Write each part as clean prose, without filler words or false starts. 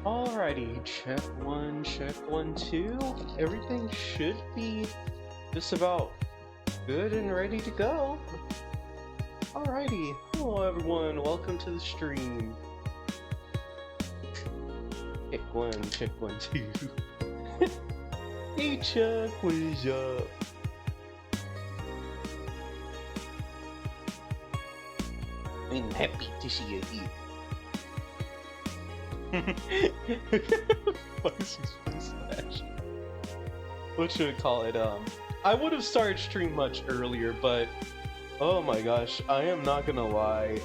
Alrighty, check one, two. Everything should be just about good and ready to go. Alrighty, hello everyone, welcome to the stream. Check one, two. Hey Chuck, what is up? I'm happy to see you here. What should I call it? I would have started stream much earlier, but oh my gosh, I am not gonna lie,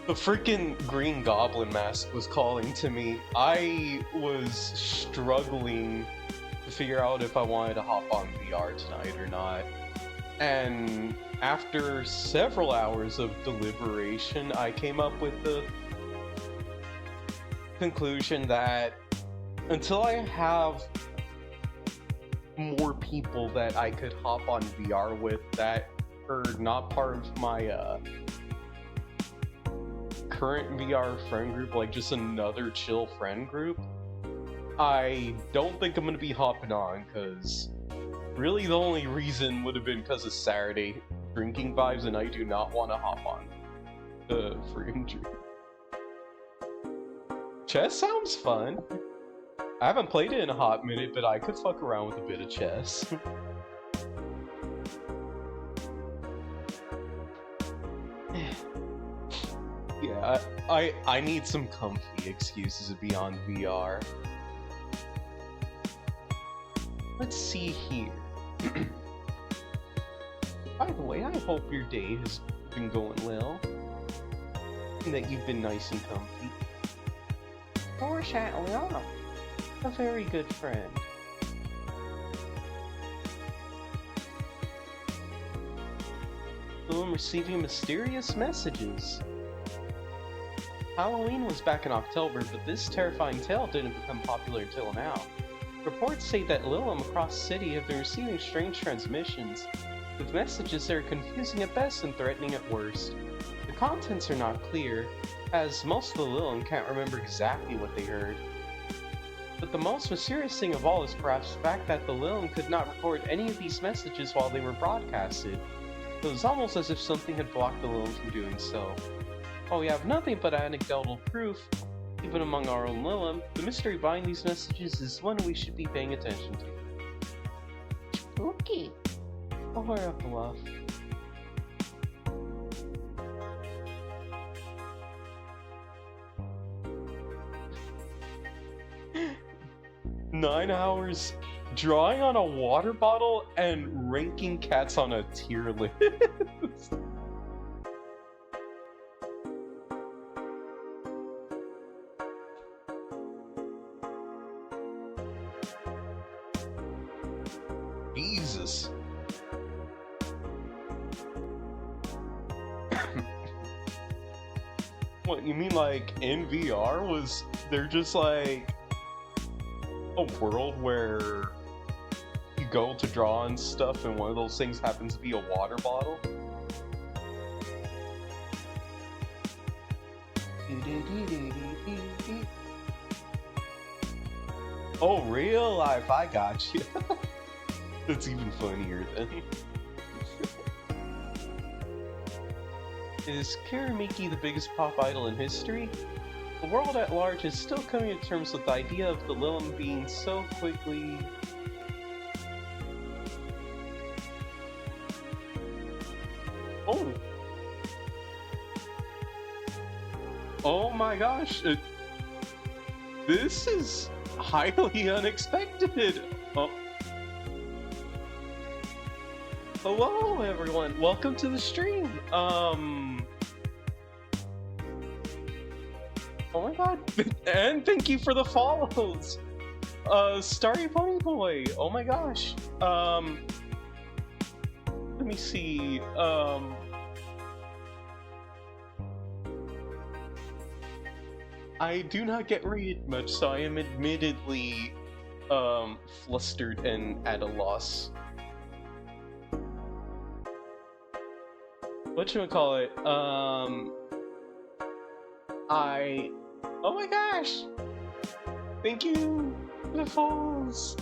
the freaking Green Goblin mask was calling to me. I was struggling to figure out if I wanted to hop on VR tonight or not, and after several hours of deliberation, I came up with the conclusion that until I have more people that I could hop on VR with that are not part of my current VR friend group, like just another chill friend group, I don't think I'm gonna be hopping on, because really the only reason would have been because of Saturday drinking vibes, and I do not want to hop on for injury. Chess sounds fun. I haven't played it in a hot minute, but I could fuck around with a bit of chess. Yeah, I need some comfy excuses to be on VR. Let's see here. By the way, I hope your day has been going well, and that you've been nice and comfy. Foreshadowing, a very good friend. I'm receiving mysterious messages. Halloween was back in October, but this terrifying tale didn't become popular until now. Reports say that Lilum across the city have been receiving strange transmissions, with messages that are confusing at best and threatening at worst. The contents are not clear, as most of the Lilum can't remember exactly what they heard. But the most mysterious thing of all is perhaps the fact that the Lilum could not record any of these messages while they were broadcasted. It was almost as if something had blocked the Lilum from doing so. While we have nothing but anecdotal proof, even among our own Lilum, the mystery behind these messages is one we should be paying attention to. Spooky! Or a bluff. "9 hours drawing on a water bottle and ranking cats on a tier list." Jesus. What, you mean like in VR was there just like a world where you go to draw on stuff and one of those things happens to be a water bottle? Oh, real life, I got you. That's even funnier then. Is Kiramiki the biggest pop idol in history? The world at large is still coming to terms with the idea of the Lilim being so quickly... Oh! Oh my gosh! This is highly unexpected! Oh. Hello everyone, welcome to the stream! Oh my god, and thank you for the follows! Starry Pony Boy, oh my gosh! Let me see, I do not get rated much, so I am admittedly, flustered and at a loss. Whatchamacallit, oh my gosh! Thank you for the falls!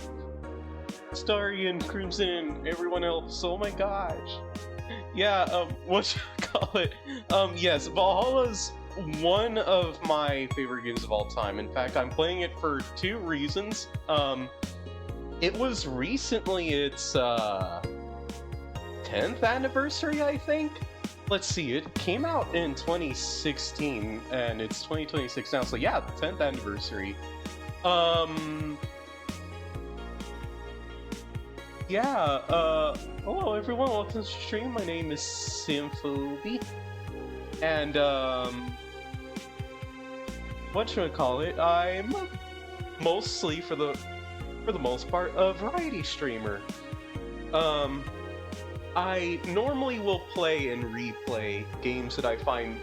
Starry and Crimson and everyone else, oh my gosh! Yeah, whatchamacallit, yes, Valhalla's one of my favorite games of all time. In fact, I'm playing it for 2 reasons. It was recently its, 10th anniversary, I think? Let's see, it came out in 2016, and it's 2026 now, so yeah, the 10th anniversary. Yeah, hello everyone, welcome to the stream, my name is Symphobi, and, whatchamacallit, I'm mostly, for the most part, a variety streamer. I normally will play and replay games that I find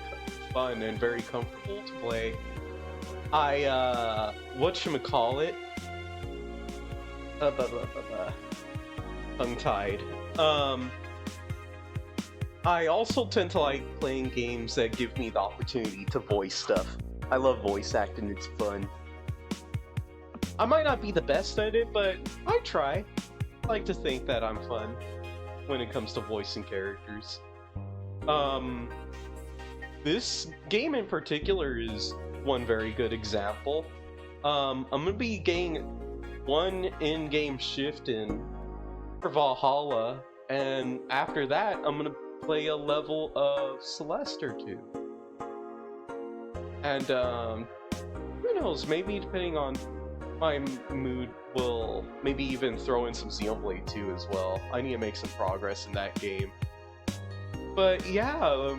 fun and very comfortable to play. Whatchamacallit? Tongue-tied. I also tend to like playing games that give me the opportunity to voice stuff. I love voice acting, it's fun. I might not be the best at it, but I try. I like to think that I'm fun when it comes to voicing characters. This game in particular is one very good example. I'm gonna be getting one in-game shift in for Valhalla, and after that, I'm gonna play a level of Celeste or 2. And, who knows, maybe depending on my mood, will maybe even throw in some Xenoblade 2 as well. I need to make some progress in that game. But yeah,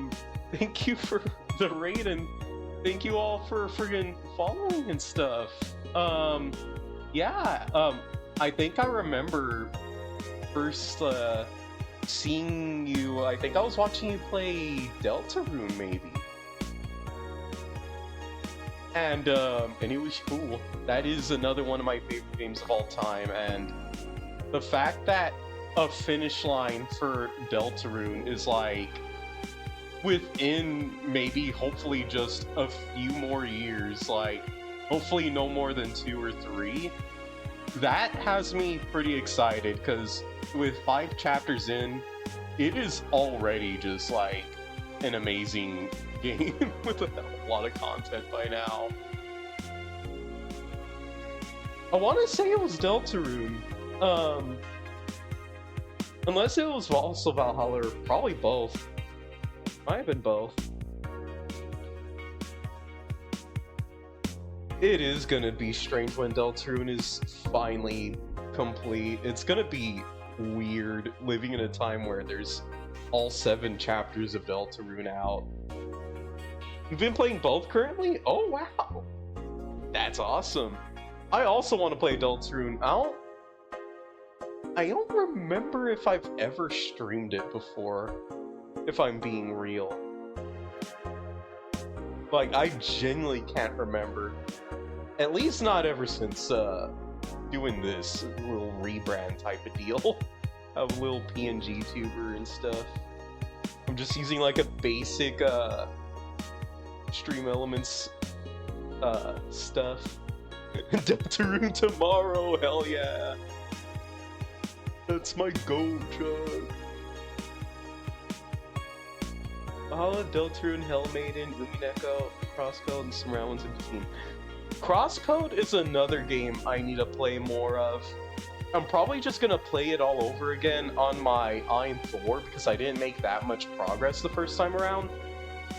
thank you for the raid, and thank you all for friggin' following and stuff. Yeah, I think I remember first, seeing you, I think I was watching you play Deltarune, maybe? And it was cool. That is another one of my favorite games of all time, and the fact that a finish line for Deltarune is like within maybe hopefully just a few more years, like hopefully no more than 2 or 3, that has me pretty excited, because with 5 chapters in, it is already just like an amazing game with a lot of content by now. I want to say it was Deltarune, unless it was also Valhalla, or probably both. Might have been both. It is gonna be strange when Deltarune is finally complete. It's gonna be weird living in a time where there's all 7 chapters of Deltarune out. You've been playing both currently? Oh wow! That's awesome! I also want to play Deltarune. I don't remember if I've ever streamed it before, if I'm being real. Like, I genuinely can't remember. At least not ever since, doing this little rebrand type of deal. Of little PNG tuber and stuff. I'm just using, like, a basic, Stream Elements, stuff. Deltarune tomorrow, hell yeah! That's my goal, Chuck! HALLA, Deltarune, Hellmaiden, Umineko, Crosscode, and some round ones in between. Crosscode is another game I need to play more of. I'm probably just gonna play it all over again on my Iron Thor because I didn't make that much progress the first time around.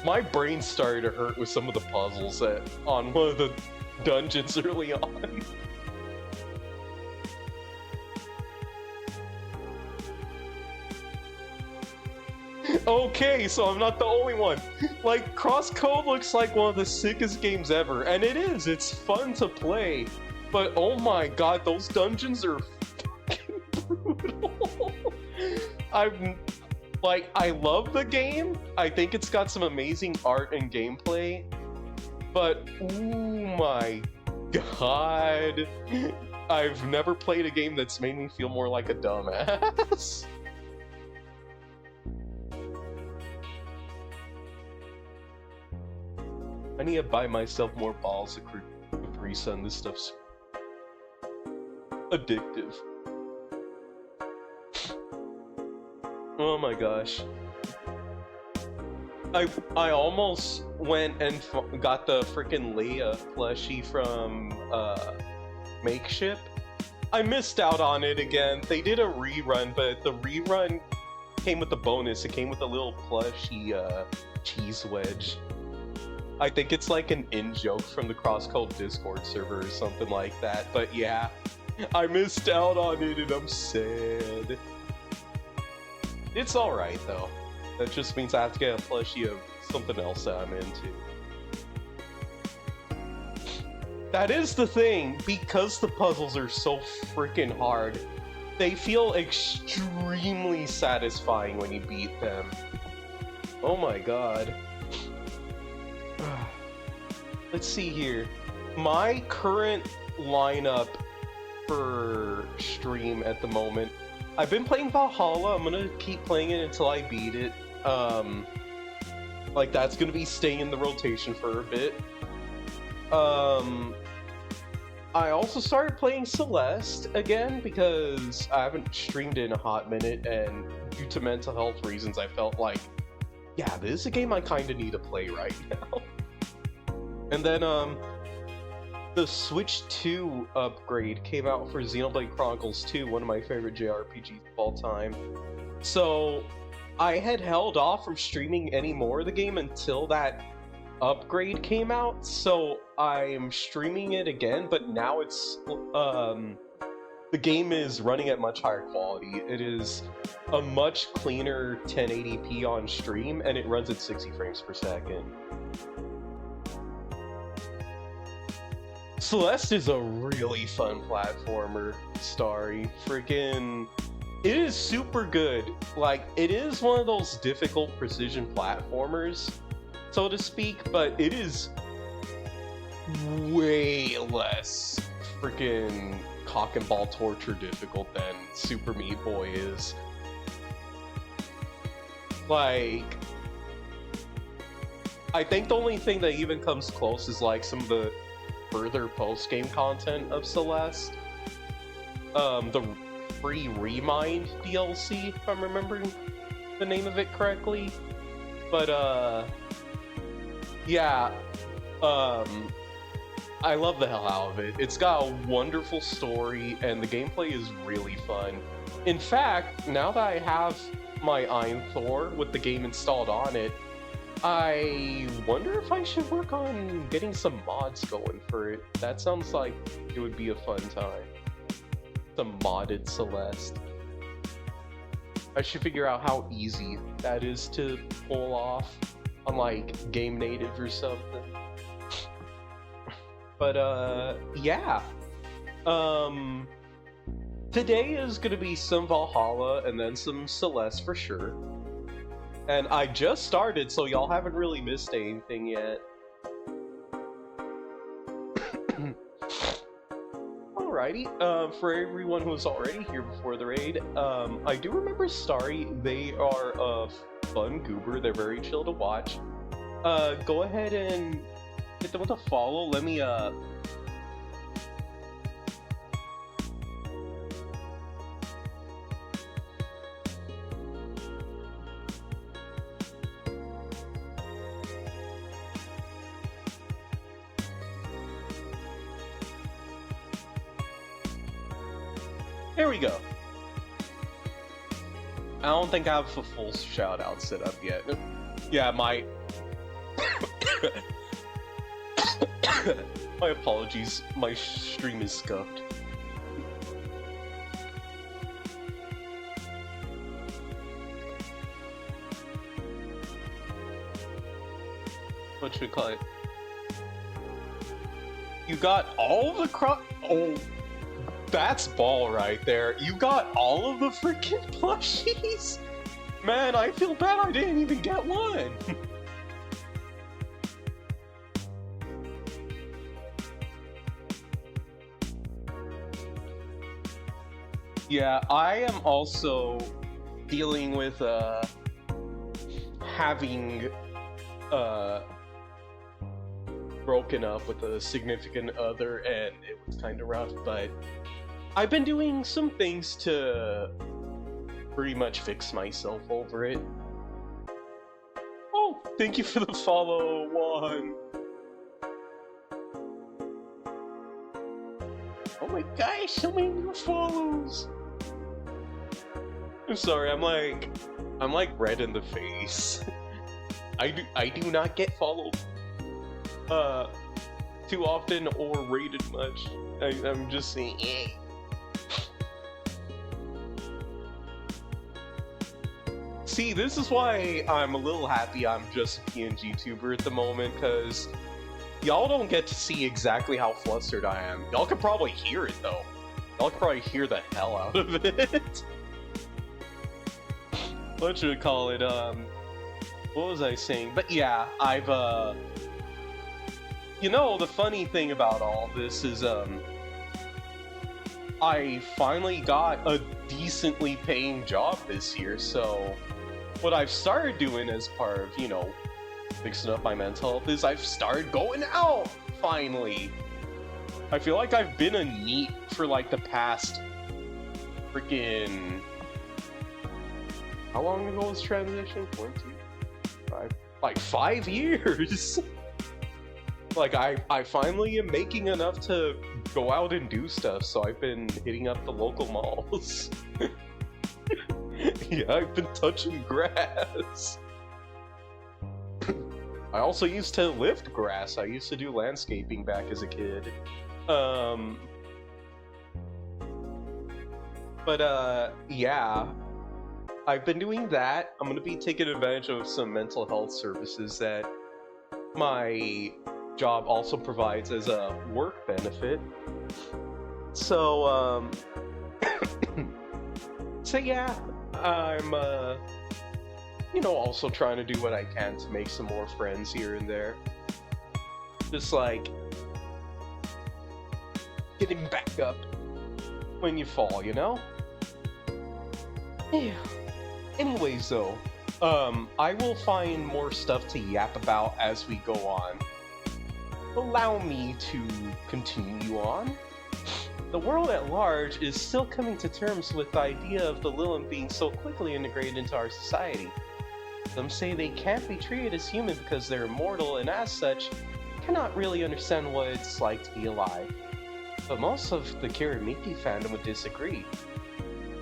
My brain started to hurt with some of the puzzles on one of the dungeons early on. Okay, so I'm not the only one. Like, Crosscode looks like one of the sickest games ever, and it is. It's fun to play, but oh my god, those dungeons are fucking brutal. I love the game. I think it's got some amazing art and gameplay, but oh my god, I've never played a game that's made me feel more like a dumbass. I need to buy myself more balls of Capri Sun. This stuff's addictive. Oh my gosh. I almost went and got the freaking Leia plushie from Makeship. I missed out on it again. They did a rerun, but the rerun came with a bonus. It came with a little plushy cheese wedge. I think it's like an in-joke from the Crosscode Discord server or something like that, but yeah. I missed out on it and I'm sad. It's alright though. That just means I have to get a plushie of something else that I'm into. That is the thing, because the puzzles are so freaking hard, they feel extremely satisfying when you beat them. Oh my god. Let's see here. My current lineup for stream at the moment, I've been playing Valhalla. I'm gonna keep playing it until I beat it. Like, that's gonna be staying in the rotation for a bit. I also started playing Celeste again because I haven't streamed it in a hot minute, and due to mental health reasons, I felt like, yeah, this is a game I kinda need to play right now. And then, the Switch 2 upgrade came out for Xenoblade Chronicles 2, one of my favorite JRPGs of all time. So, I had held off from streaming any more of the game until that upgrade came out, so I'm streaming it again, but now it's, the game is running at much higher quality. It is a much cleaner 1080p on stream, and it runs at 60 frames per second. Celeste is a really fun platformer, Starry. Freaking... It is super good. Like, it is one of those difficult precision platformers, so to speak, but it is way less freaking cock and ball torture difficult than Super Meat Boy is. Like, I think the only thing that even comes close is like some of the further post-game content of Celeste. The free Remind DLC, if I'm remembering the name of it correctly. But, yeah, I love the hell out of it. It's got a wonderful story, and the gameplay is really fun. In fact, now that I have my Iron Thor with the game installed on it, I wonder if I should work on getting some mods going for it. That sounds like it would be a fun time. Some modded Celeste. I should figure out how easy that is to pull off on, like, Game Native or something. But, yeah. Today is gonna be some Valhalla and then some Celeste for sure. And I just started, so y'all haven't really missed anything yet. Alrighty, for everyone who's already here before the raid, I do remember Starry. They are a fun goober. They're very chill to watch. Go ahead and hit them with a follow. Let me, There we go. I don't think I have a full shout-out set up yet. Yeah, my... my apologies, my stream is scuffed. What should we call it? You got all the Oh, that's ball right there. You got all of the freaking plushies? Man, I feel bad I didn't even get one. Yeah, I am also dealing with having broken up with a significant other, and it was kind of rough, but I've been doing some things to pretty much fix myself over it. Oh, thank you for the follow, Juan. Oh my gosh, so many new follows. I'm sorry, I'm like red in the face. I do not get followed too often or rated much. I'm just saying, eh. See, this is why I'm a little happy I'm just a PNG tuber at the moment, because y'all don't get to see exactly how flustered I am. Y'all could probably hear it, though. Y'all could probably hear the hell out of it. What should we call it? What was I saying? But yeah, I've, you know, the funny thing about all this is, I finally got a decently paying job this year, so what I've started doing as part of, you know, fixing up my mental health is I've started going out, finally! I feel like I've been a NEET for like the past freaking... How long ago was transition? 5 years! Like, I finally am making enough to go out and do stuff, so I've been hitting up the local malls. Yeah, I've been touching grass. I also used to lift grass. I used to do landscaping back as a kid. Yeah. I've been doing that. I'm gonna be taking advantage of some mental health services that my job also provides as a work benefit. So, so yeah, I'm, you know, also trying to do what I can to make some more friends here and there. Just like getting back up when you fall, you know? Yeah. Anyways, though, I will find more stuff to yap about as we go on. Allow me to continue on. The world at large is still coming to terms with the idea of the Lilith being so quickly integrated into our society. Some say they can't be treated as human because they're immortal and as such, cannot really understand what it's like to be alive. But most of the Kiramiki fandom would disagree.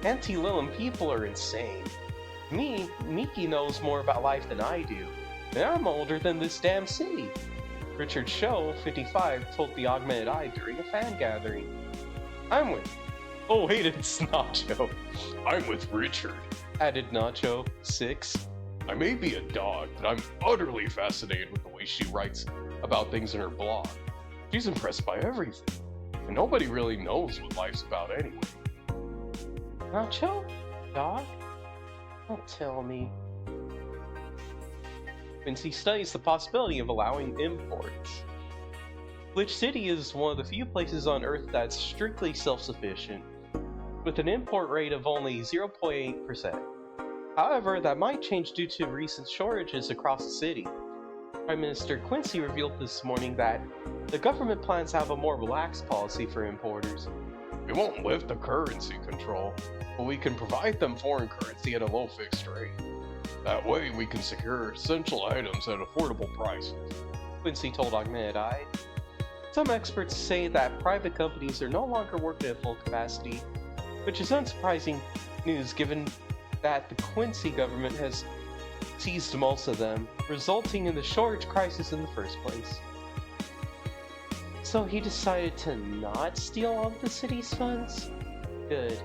Anti-Lilith people are insane. Me, Miki knows more about life than I do, and I'm older than this damn city. Richard Show, 55, told the Augmented Eye during a fan gathering. I'm with... Oh wait, it's Nacho. I'm with Richard, added Nacho, 6. I may be a dog, but I'm utterly fascinated with the way she writes about things in her blog. She's impressed by everything, and nobody really knows what life's about anyway. Nacho? Dog? Don't tell me. Quincy studies the possibility of allowing imports. Glitch City is one of the few places on Earth that's strictly self-sufficient, with an import rate of only 0.8%. However, that might change due to recent shortages across the city. Prime Minister Quincy revealed this morning that the government plans to have a more relaxed policy for importers. We won't lift the currency control, but we can provide them foreign currency at a low fixed rate. That way we can secure essential items at affordable prices, Quincy told Augmented Eye. Some experts say that private companies are no longer working at full capacity, which is unsurprising news given that the Quincy government has seized most of them, resulting in the shortage crisis in the first place. So he decided to not steal all of the city's funds? Good.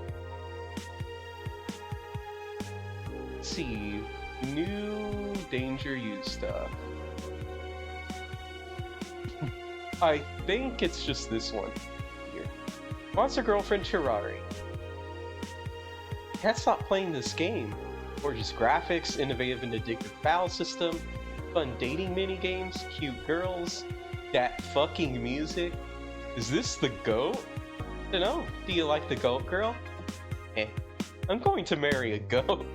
Let's see. New Danger U stuff. I think it's just this one. Here. Monster Girlfriend Chirari. Can't stop playing this game. Gorgeous graphics, innovative and addictive battle system, fun dating minigames, cute girls, that fucking music. Is this the GOAT? Dunno, do you like the GOAT girl? Eh, I'm going to marry a GOAT.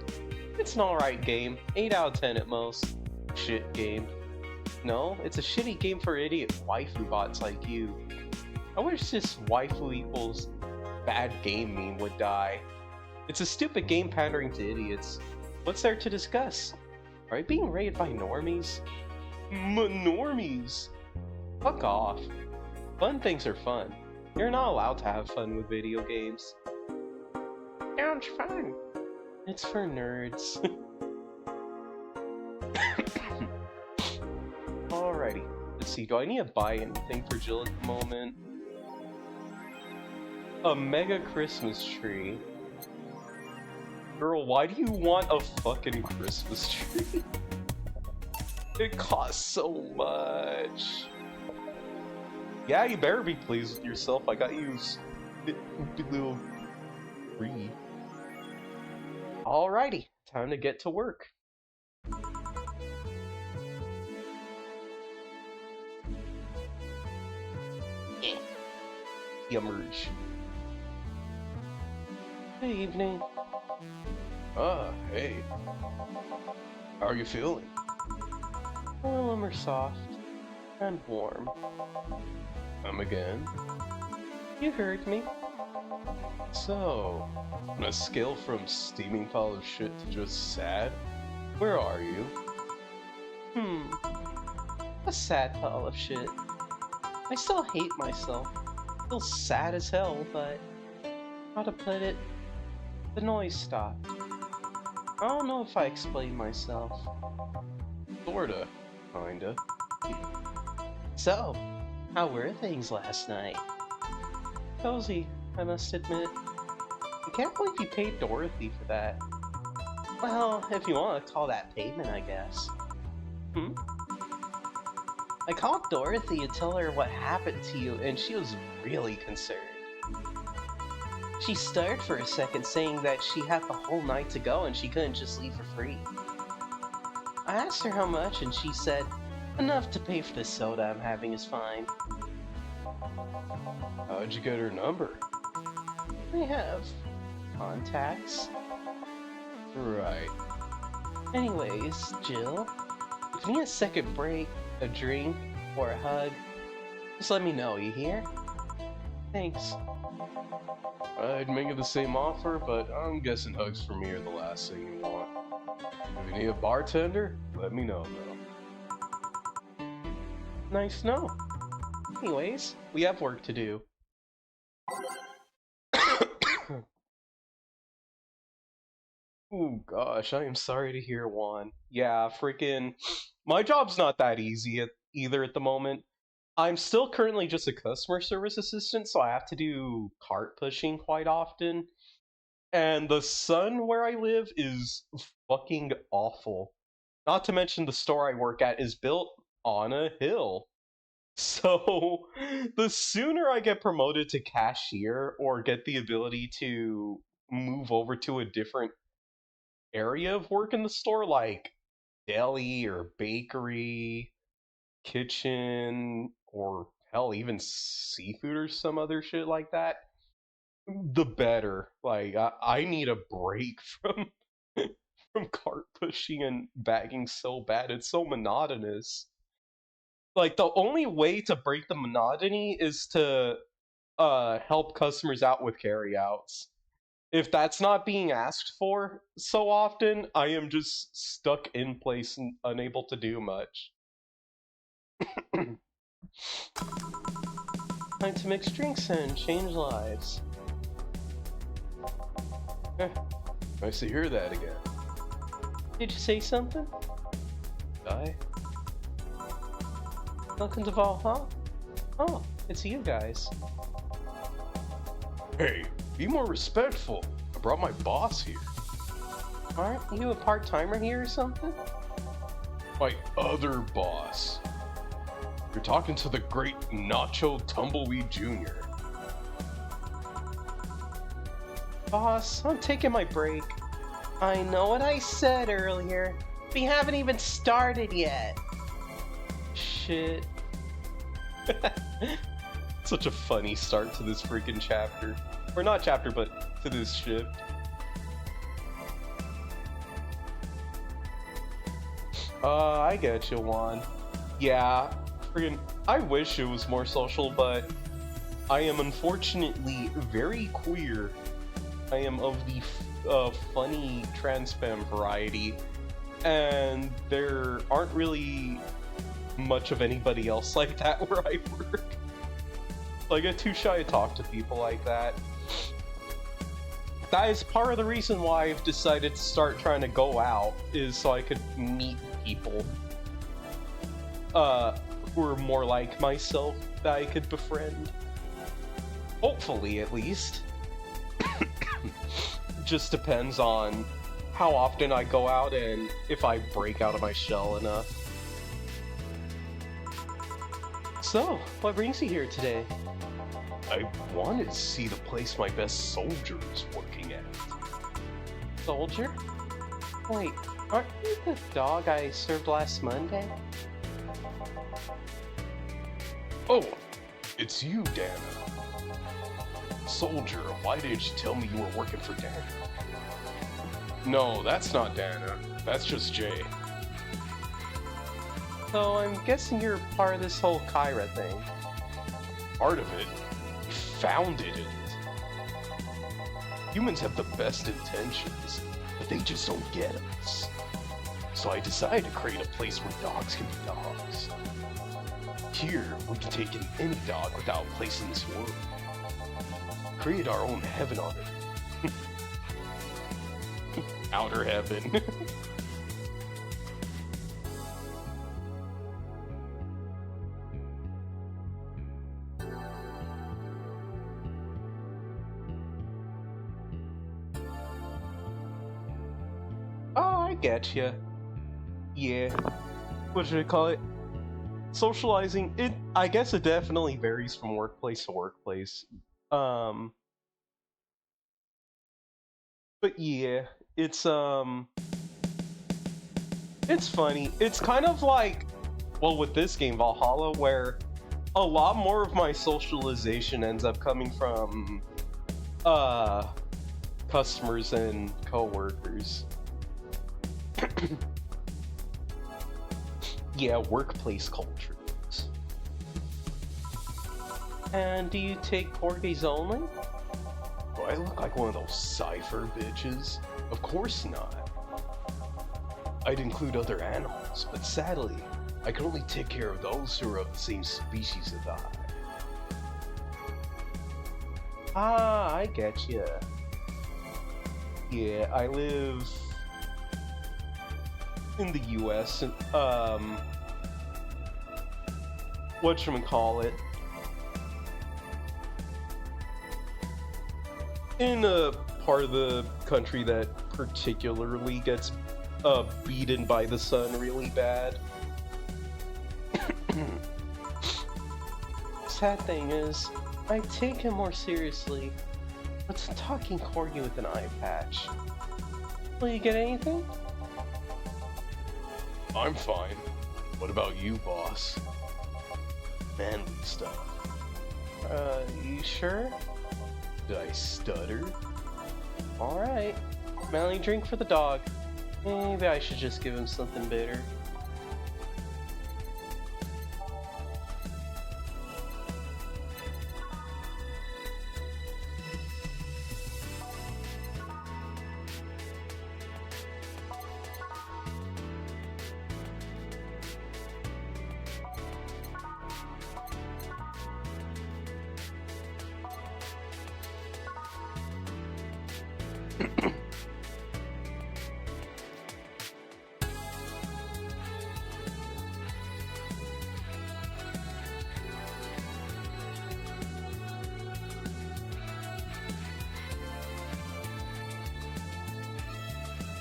It's an alright game, 8 out of 10 at most. Shit game. No, it's a shitty game for idiot waifu bots like you. I wish this waifu equals bad game meme would die. It's a stupid game pandering to idiots. What's there to discuss? Are you being raided by normies? Normies! Fuck off. Fun things are fun. You're not allowed to have fun with video games. Sounds fun. It's for nerds. Alrighty. Let's see, do I need to buy anything for Jill at the moment? A mega Christmas tree. Girl, why do you want a fucking Christmas tree? It costs so much. Yeah, you better be pleased with yourself. I got you a little free. Alrighty, time to get to work. Emerge. Good evening. Hey. How are you feeling? Warm or soft, and warm. Come again? You heard me. So, on a scale from steaming pile of shit to just sad, where are you? A sad pile of shit. I still hate myself. Feel sad as hell, but how to put it? The noise stopped. I don't know if I explained myself. Sorta. Kinda. So, how were things last night? Cozy, I must admit. I can't believe you paid Dorothy for that. Well, if you want to call that payment, I guess. I called Dorothy to tell her what happened to you, and she was really concerned. She stuttered for a second, saying that she had the whole night to go and she couldn't just leave for free. I asked her how much, and she said, enough to pay for the soda I'm having is fine. How'd you get her number? I have contacts. Right. Anyways, Jill, if you need a second break, a drink, or a hug, just let me know, you hear? Thanks. I'd make it the same offer, but I'm guessing hugs for me are the last thing you want. If you need a bartender, let me know, though. Nice to know. Anyways, we have work to do. Oh gosh, I am sorry to hear, Juan. Yeah, freaking... My job's not that easy either at the moment. I'm still currently just a customer service assistant, so I have to do cart pushing quite often. And the sun where I live is fucking awful. Not to mention the store I work at is built on a hill. So, the sooner I get promoted to cashier or get the ability to move over to a different area of work in the store, like deli or bakery, kitchen, or hell, even seafood or some other shit like that, the better. Like, I need a break from from cart pushing and bagging so bad. It's so monotonous. Like, the only way to break the monotony is to help customers out with carryouts. If that's not being asked for so often, I am just stuck in place and unable to do much. Time to mix drinks and change lives. Nice to hear that again. Did you say something? I? Welcome to Valhalla? Oh, it's you guys. Hey, be more respectful. I brought my boss here. Aren't you a part-timer here or something? My other boss. You're talking to the great Nacho Tumbleweed Jr. Boss, I'm taking my break. I know what I said earlier. We haven't even started yet. Shit. Such a funny start to this freaking chapter. Or not chapter, but to this shift. I get you, Juan. Yeah, friggin', I wish it was more social, but I am unfortunately very queer. I am of the funny trans femme variety, and there aren't really much of anybody else like that where I work. I get too shy to talk to people like that. That is part of the reason why I've decided to start trying to go out, is so I could meet people who are more like myself that I could befriend. Hopefully, at least. Just depends on how often I go out and if I break out of my shell enough. So, what brings you here today? I wanted to see the place my best soldier is working at. Soldier? Wait, aren't you the dog I served last Monday? Oh, it's you, Dana. Soldier, why didn't you tell me you were working for Dana? No, that's not Dana. That's just Jay. So I'm guessing you're part of this whole Kyra thing. Part of it? We founded it. Humans have the best intentions, but they just don't get us. So I decided to create a place where dogs can be dogs. Here, we can take in any dog without a place in this world. Create our own heaven on it. Outer heaven. Oh, I get you. Yeah. What should I call it? Socializing, I guess it definitely varies from workplace to workplace. But yeah, it's funny. It's kind of like, well, with this game, Valhalla, where a lot more of my socialization ends up coming from, customers and coworkers. Yeah, workplace cultures. And do you take porgies only? Do I look like one of those cipher bitches? Of course not. I'd include other animals, but sadly, I can only take care of those who are of the same species as I. Ah, I get you. Yeah, I live in the U.S. and whatchamacallit, in a part of the country that particularly gets beaten by the sun really bad. Sad thing is, I take him more seriously What's a talking corgi with an eye patch? Will you get anything? I'm fine. What about you, boss? Manly stuff. You sure? Did I stutter? Alright. Manly drink for the dog. Maybe I should just give him something bitter.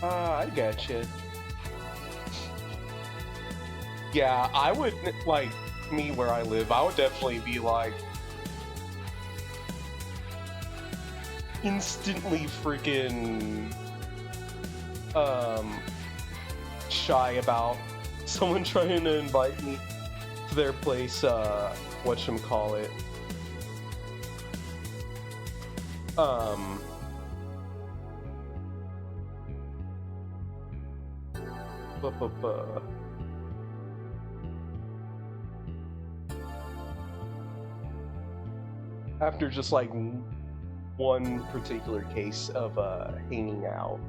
I gotcha. Yeah, I would, like, me where I live, I would definitely be, like, instantly freaking, shy about someone trying to invite me to their place, whatchamacallit. After just like one particular case of hanging out.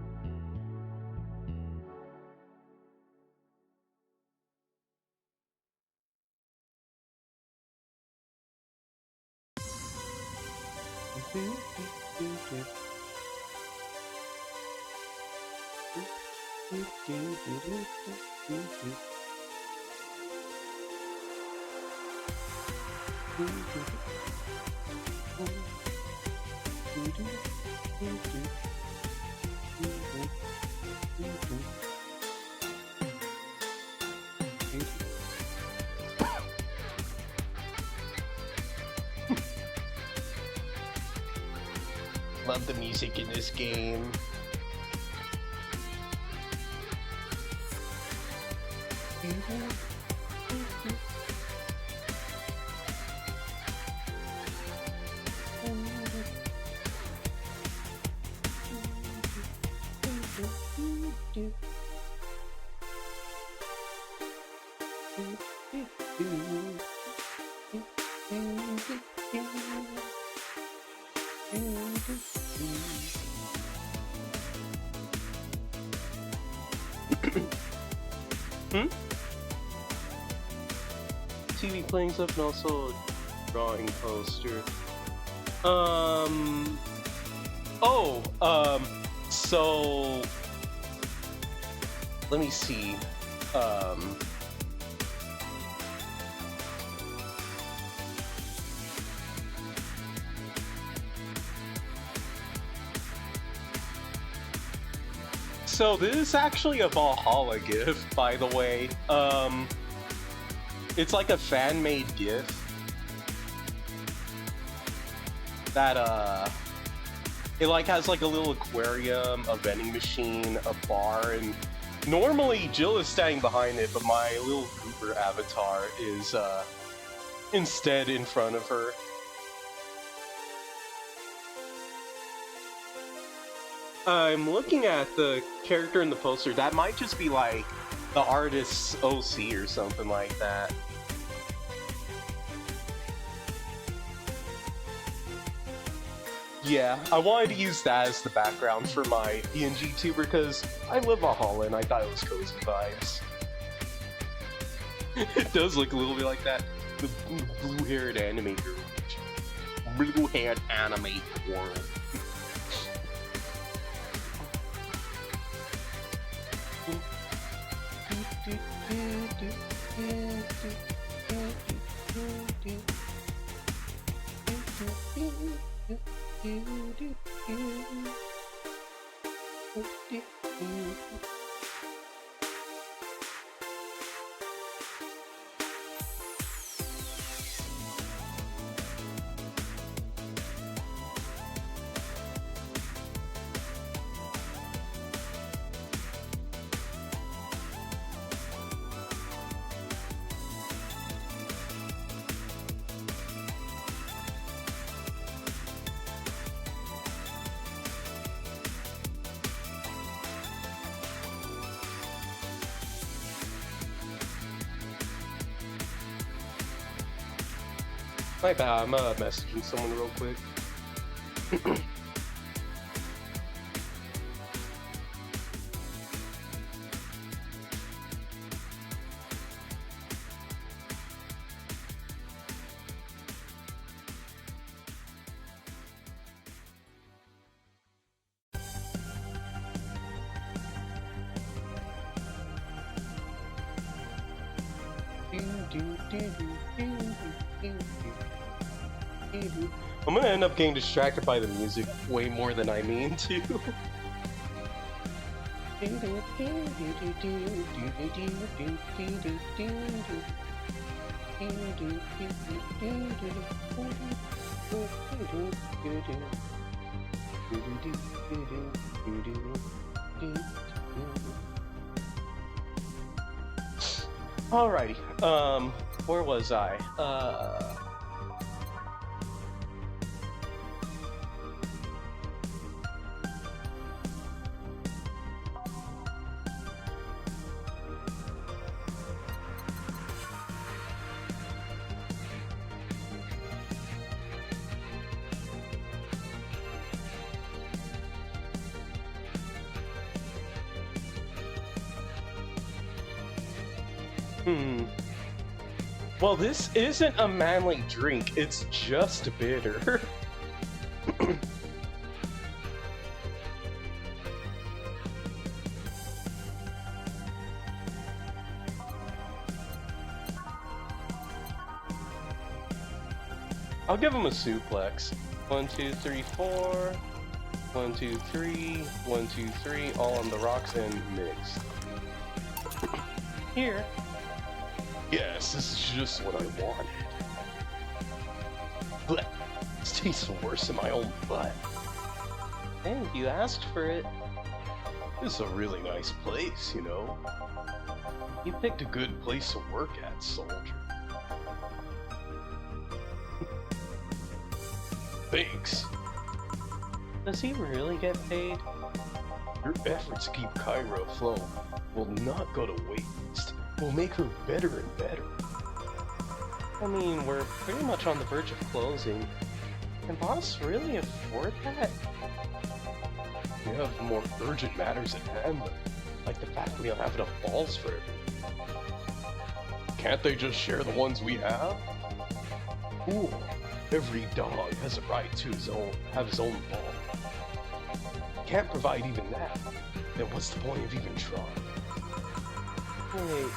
Love the music in this game. TV playing stuff and also a drawing poster. So let me see. So this is actually a Valhalla gift, by the way. It's like a fan-made gift that it like has like a little aquarium, a vending machine, a bar, and normally Jill is standing behind it, but my little Cooper avatar is instead in front of her. I'm looking at the character in the poster. That might just be like the artist's OC or something like that. Yeah, I wanted to use that as the background for my PNG tuber because I live Valhalla and I thought it was cozy vibes. It does look a little bit like that. The blue-haired anime girl. Blue-haired anime world. My bad, I'm messaging someone real quick. I'm gonna end up getting distracted by the music way more than I mean to. Alrighty, where was I? Well, this isn't a manly drink, it's just bitter. I'll give him a suplex. 1, 2, 3, 4. 1, 2, 3. 1, 2, 3. All on the rocks and mixed. Here. Yes, this is just what I wanted. But this tastes worse in my own butt. Hey, you asked for it. This is a really nice place, you know. You picked a good place to work at, soldier. Thanks. Does he really get paid? Your efforts to keep Kyra afloat will not go to waste. We'll make her better and better. I mean, we're pretty much on the verge of closing. Can boss really afford that? We have more urgent matters at hand, like the fact we don't have enough balls for everyone. Can't they just share the ones we have? Cool. Every dog has a right to have his own ball. Can't provide even that. Then what's the point of even trying? Wait,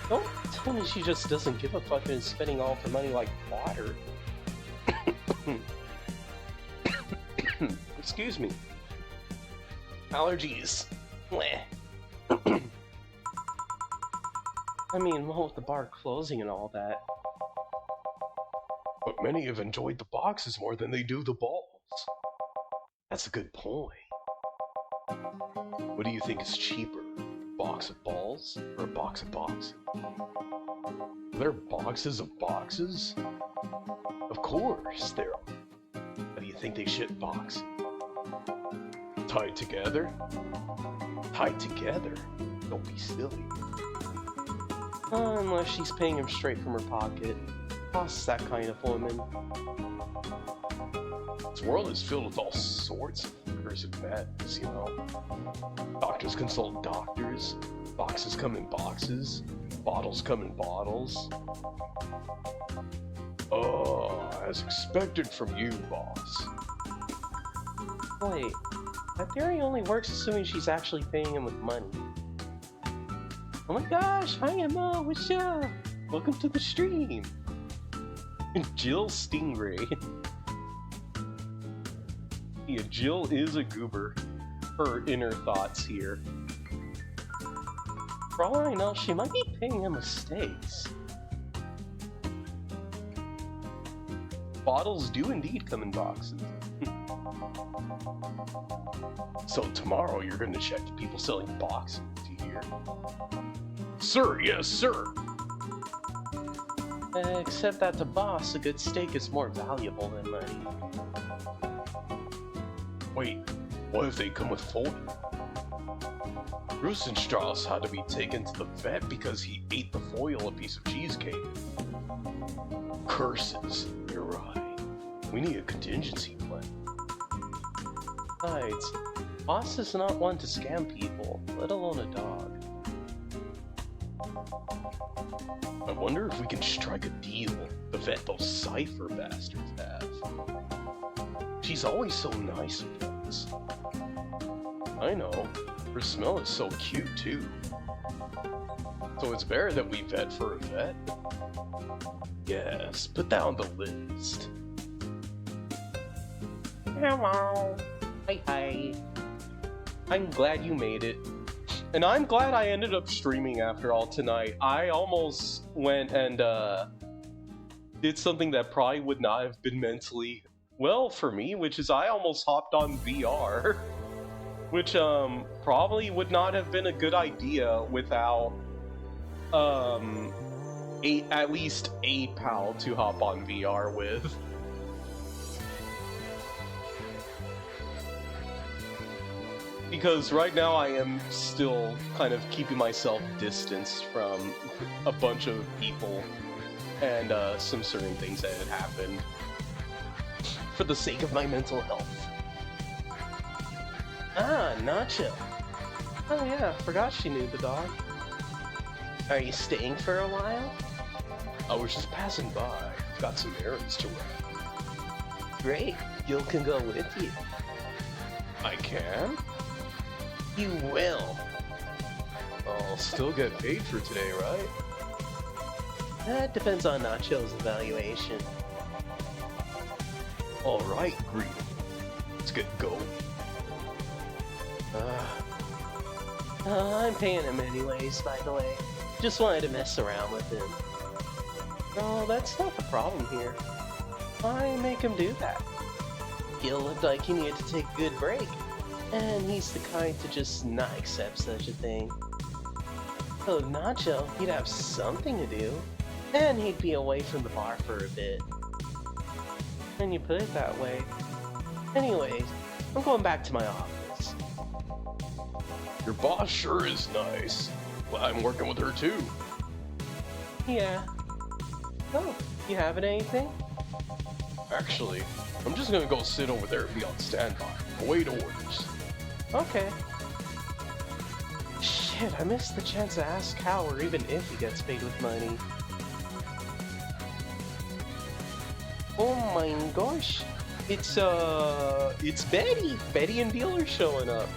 don't tell me she just doesn't give a fuck and is spending all of her money like water. Excuse me. Allergies. I mean, well, with the bar closing and all that. But many have enjoyed the boxes more than they do the balls. That's a good point. What do you think is cheaper? A box of balls or a box of boxes? Are there boxes of boxes? Of course there are. How do you think they ship boxes? Tied together? Tied together? Don't be silly. Unless she's paying him straight from her pocket. Boss is that kind of woman. This world is filled with all sorts of cursed madness, you know. Doctors consult doctors, boxes come in boxes, bottles come in bottles. Oh, as expected from you, boss. Wait, that theory only works assuming she's actually paying him with money. Oh my gosh, hi Emma, what's up? Welcome to the stream! Jill Stingray. Yeah, Jill is a goober. Her inner thoughts here. For all I know, she might be paying him mistakes. Bottles do indeed come in boxes. So tomorrow you're going to check the people selling boxes, do you hear? Sir, yes, sir! Except that to boss, a good steak is more valuable than money. Wait, what if they come with folders? Rosenstrauss had to be taken to the vet because he ate the foil a piece of cheesecake. Curses, you're right. We need a contingency plan. Besides, Boss is not one to scam people, let alone a dog. I wonder if we can strike a deal to vet those cipher bastards have. She's always so nice with us. I know. Her smell is so cute too. So it's better that we vet for a vet? Yes, put that on the list. Hello. Hi. I'm glad you made it. And I'm glad I ended up streaming after all tonight. I almost went and did something that probably would not have been mentally well for me, which is I almost hopped on VR. Which probably would not have been a good idea without at least a pal to hop on VR with. Because right now I am still kind of keeping myself distanced from a bunch of people and some certain things that had happened for the sake of my mental health. Ah, Nacho. Oh yeah, forgot she knew the dog. Are you staying for a while? I was just passing by. Got some errands to run. Great, Gil can go with you. I can? You will. I'll still get paid for today, right? That depends on Nacho's evaluation. Alright, Greedo. Let's get going. I'm paying him anyways, by the way. Just wanted to mess around with him. No, that's not the problem here. Why make him do that? Gil looked like he needed to take a good break, and he's the kind to just not accept such a thing. So Nacho, he'd have something to do, and he'd be away from the bar for a bit. When you put it that way. Anyways, I'm going back to my office. Your boss sure is nice. Glad I'm working with her too. Yeah. Oh, you having anything? Actually, I'm just gonna go sit over there and be on standby. Await orders. Okay. Shit, I missed the chance to ask how or even if he gets paid with money. Oh my gosh. It's Betty! Betty and Beal are showing up.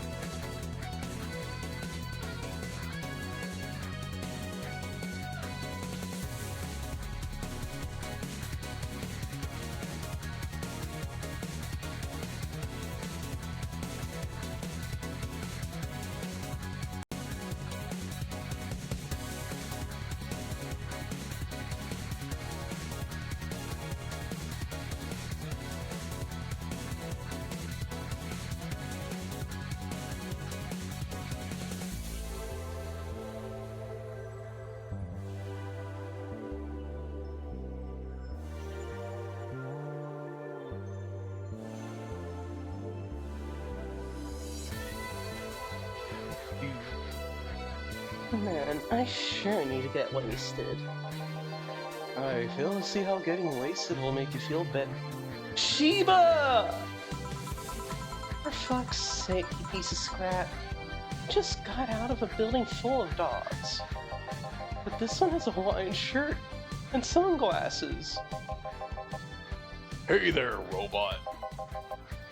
Man, I sure need to get wasted. I fail to see how getting wasted will make you feel better. Sheba! For fuck's sake, you piece of scrap. Just got out of a building full of dogs. But this one has a Hawaiian shirt and sunglasses. Hey there, robot.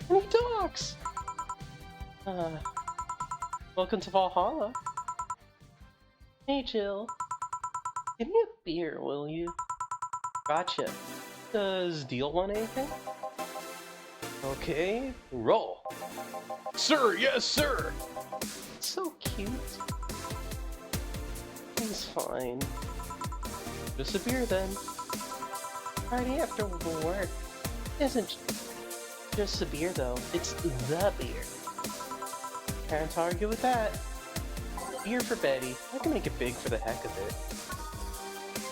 And he talks! Welcome to Valhalla. Hey, Jill. Give me a beer, will you? Gotcha. Does Deal want anything? Okay, roll. Sir, yes, sir. So cute. He's fine. Just a beer then. Party after work isn't just a beer though. It's the beer. Can't argue with that. Beer for Betty. I can make it big for the heck of it.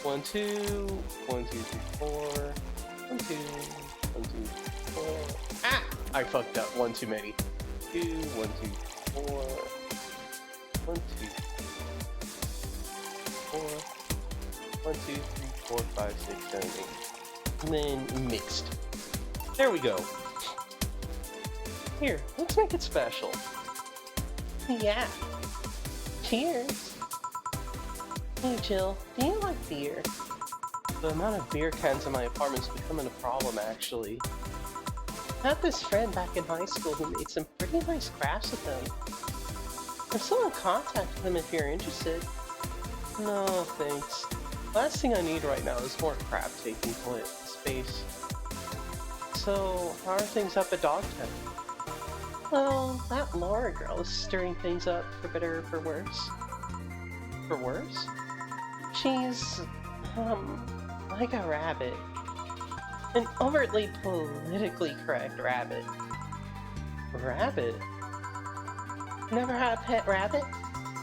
1, 2, 1, 2, 3, 4. 1, 2, 1, 2, 4. Ah! I fucked up. One too many. 2, 1, 2, 4. 1, 4, 5, 6, 7, 8. And then mixed. There we go. Here, let's make it special. Yeah. Cheers. Hey Jill, do you like beer? The amount of beer cans in my apartment's becoming a problem, actually. I had this friend back in high school who made some pretty nice crafts with them. I'm still in contact with him if you're interested. No, thanks. Last thing I need right now is more crap taking space. So, how are things up at Dogtown? Well, that Laura girl is stirring things up for better or for worse. For worse? She's, like a rabbit. An overtly politically correct rabbit. Rabbit? Never had a pet rabbit?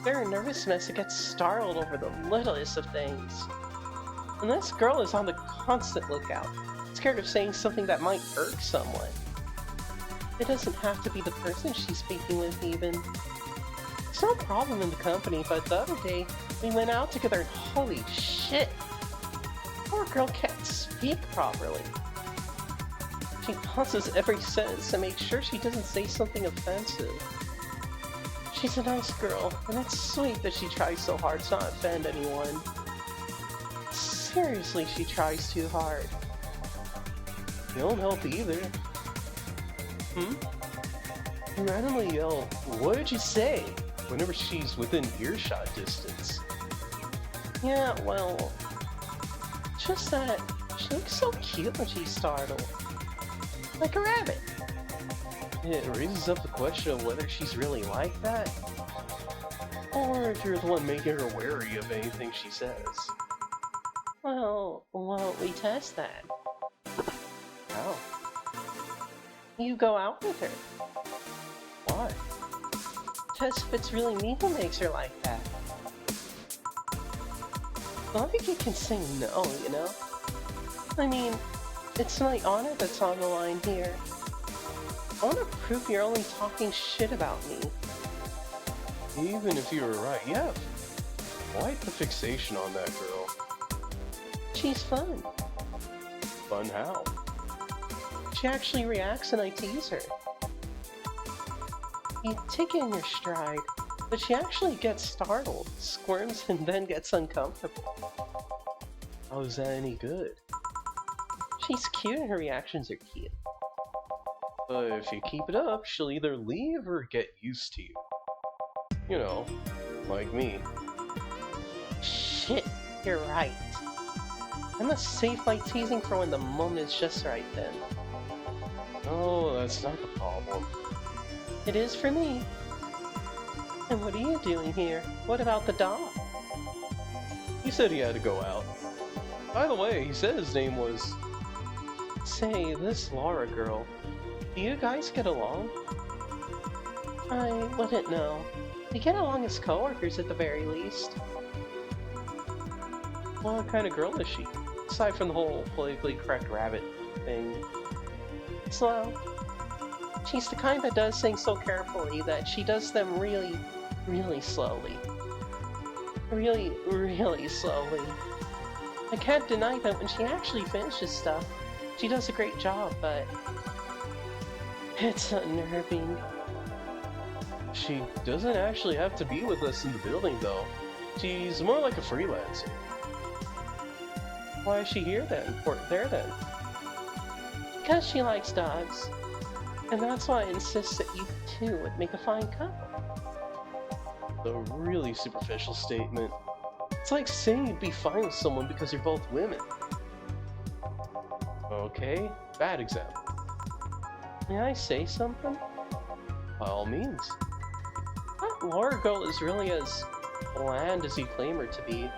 They're a nervous mess that gets startled over the littlest of things. And this girl is on the constant lookout, scared of saying something that might irk someone. It doesn't have to be the person she's speaking with, even. It's no problem in the company, but the other day, we went out together and holy shit! Poor girl can't speak properly. She pauses every sentence to make sure she doesn't say something offensive. She's a nice girl, and it's sweet that she tries so hard to not offend anyone. Seriously, she tries too hard. You don't help either. You randomly yell, "What did you say?" whenever she's within earshot distance. Yeah, well, just that she looks so cute when she's startled. Like a rabbit. It raises up the question of whether she's really like that, or if you're the one making her wary of anything she says. Well, why don't we test that? How? You go out with her. Why? Test if it's really me who makes her like that. Well, I think you can say no, you know? I mean, it's my honor that's on the line here. I want to prove you're only talking shit about me. Even if you were right, yeah. Why the fixation on that girl? She's fun. Fun how? She actually reacts and I tease her. You take it in your stride, but she actually gets startled, squirms, and then gets uncomfortable. How is that any good? She's cute and her reactions are cute. But if you keep it up, she'll either leave or get used to you. You know, like me. Shit, you're right. I must save my teasing for when the moment is just right then. Oh, that's not the problem. It is for me. And what are you doing here? What about the dog? He said he had to go out. By the way, he said his name was... Say, this Laura girl, do you guys get along? I wouldn't know. We get along as coworkers at the very least. What kind of girl is she? Aside from the whole politically correct rabbit thing. Slow. She's the kind that does things so carefully that she does them really, really slowly. Really, really slowly. I can't deny that when she actually finishes stuff, she does a great job, but it's unnerving. She doesn't actually have to be with us in the building, though. She's more like a freelancer. Why is she here then? Or there then? Because she likes dogs. And that's why I insist that you two would make a fine couple. A really superficial statement. It's like saying you'd be fine with someone because you're both women. Okay, bad example. May I say something? By all means. That Laura girl is really as bland as you claim her to be.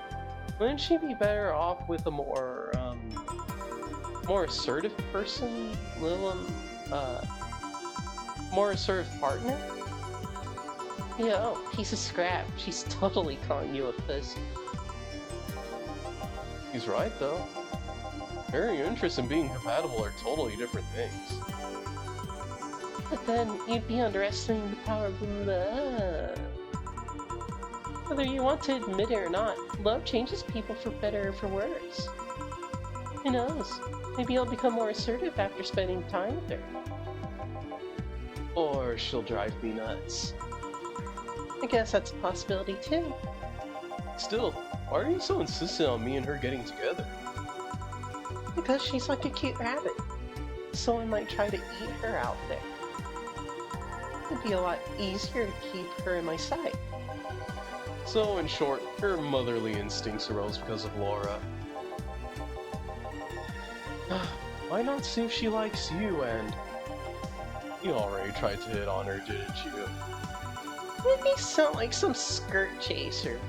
Wouldn't she be better off with a more assertive person? More assertive partner? Yo, piece of scrap. She's totally calling you a pussy. He's right, though. Her and your interests in being compatible are totally different things. But then you'd be underestimating the power of love. Whether you want to admit it or not, love changes people for better or for worse. Who knows? Maybe I'll become more assertive after spending time with her. Or she'll drive me nuts. I guess that's a possibility too. Still, why are you so insistent on me and her getting together? Because she's like a cute rabbit. Someone might try to eat her out there. It'd be a lot easier to keep her in my sight. So, in short, her motherly instincts arose because of Laura. Why not see if she likes you? And you already tried to hit on her, didn't you? Make me sound like some skirt chaser.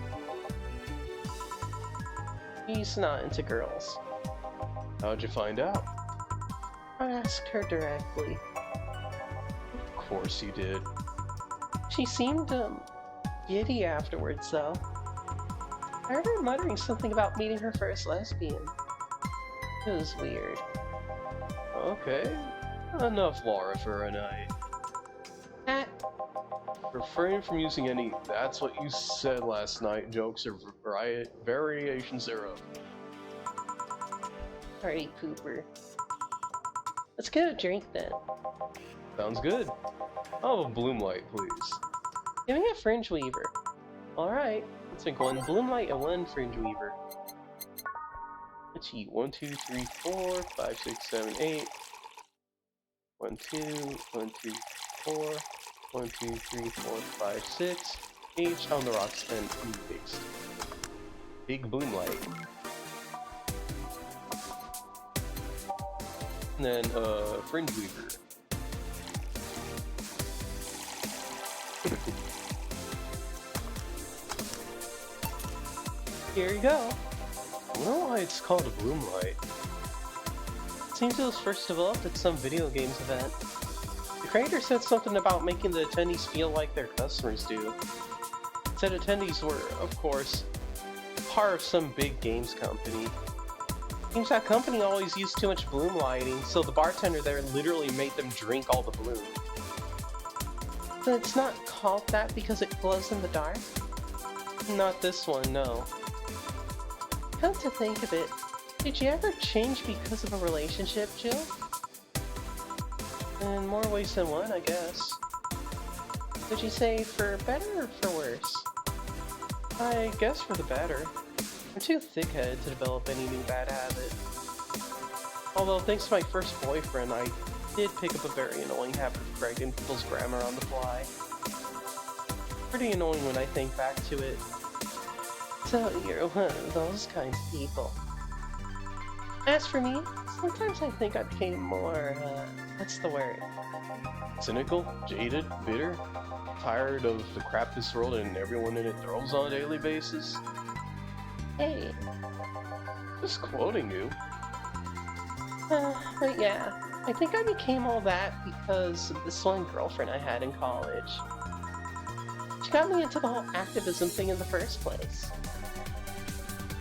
He's not into girls. How'd you find out? I asked her directly. Of course you did. She seemed, giddy afterwards, though. I heard her muttering something about meeting her first lesbian. It was weird. Okay, enough Laura for a night. Refrain from using any "that's what you said last night" jokes or variations thereof. Party pooper. Let's get a drink then. Sounds good. I'll have a bloom light, please. Give me a fringe weaver. Alright, let's make one bloom light and one fringe weaver. Let's eat 1, 2, 3, 4, 5, 6, 7, 8. 1, 2, 1, 2, 4, 1, 2, 3, 4, 5, 6. Each on the rocks and paste. Big bloom light. And then, fringe weaver. Here you go. I don't know why it's called a bloom light. It seems it was first developed at some video games event. The creator said something about making the attendees feel like their customers do. It said attendees were, of course, part of some big games company. Seems that company always used too much bloom lighting, so the bartender there literally made them drink all the bloom. But it's not called that because it glows in the dark? Not this one, no. Come to think of it, did you ever change because of a relationship, Jill? In more ways than one, I guess. Would you say for better or for worse? I guess for the better. I'm too thick-headed to develop any new bad habit. Although thanks to my first boyfriend, I did pick up a very annoying habit of correcting people's grammar on the fly. Pretty annoying when I think back to it. So you're one of those kinds of people. As for me, sometimes I think I became more, what's the word? Cynical, jaded, bitter, tired of the crap this world and everyone in it throws on a daily basis. Hey. Just quoting you. But yeah, I think I became all that because of this one girlfriend I had in college. She got me into the whole activism thing in the first place.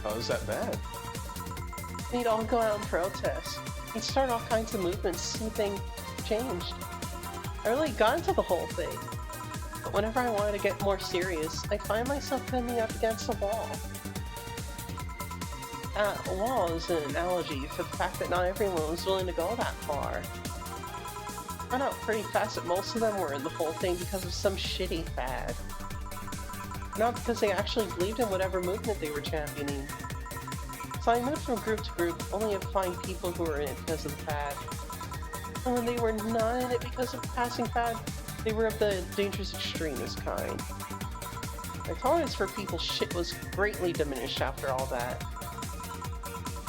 How's that bad? We'd all go out and protest. We'd start all kinds of movements, see things changed. I really got into the whole thing. But whenever I wanted to get more serious, I'd find myself coming up against a wall. A wall is an analogy for the fact that not everyone was willing to go that far. I found out pretty fast that most of them were in the whole thing because of some shitty fad. Not because they actually believed in whatever movement they were championing. So I moved from group to group, only to find people who were in it because of the fad. And when they were not in it because of the passing fad, they were of the dangerous extremist kind. My tolerance for people's shit was greatly diminished after all that.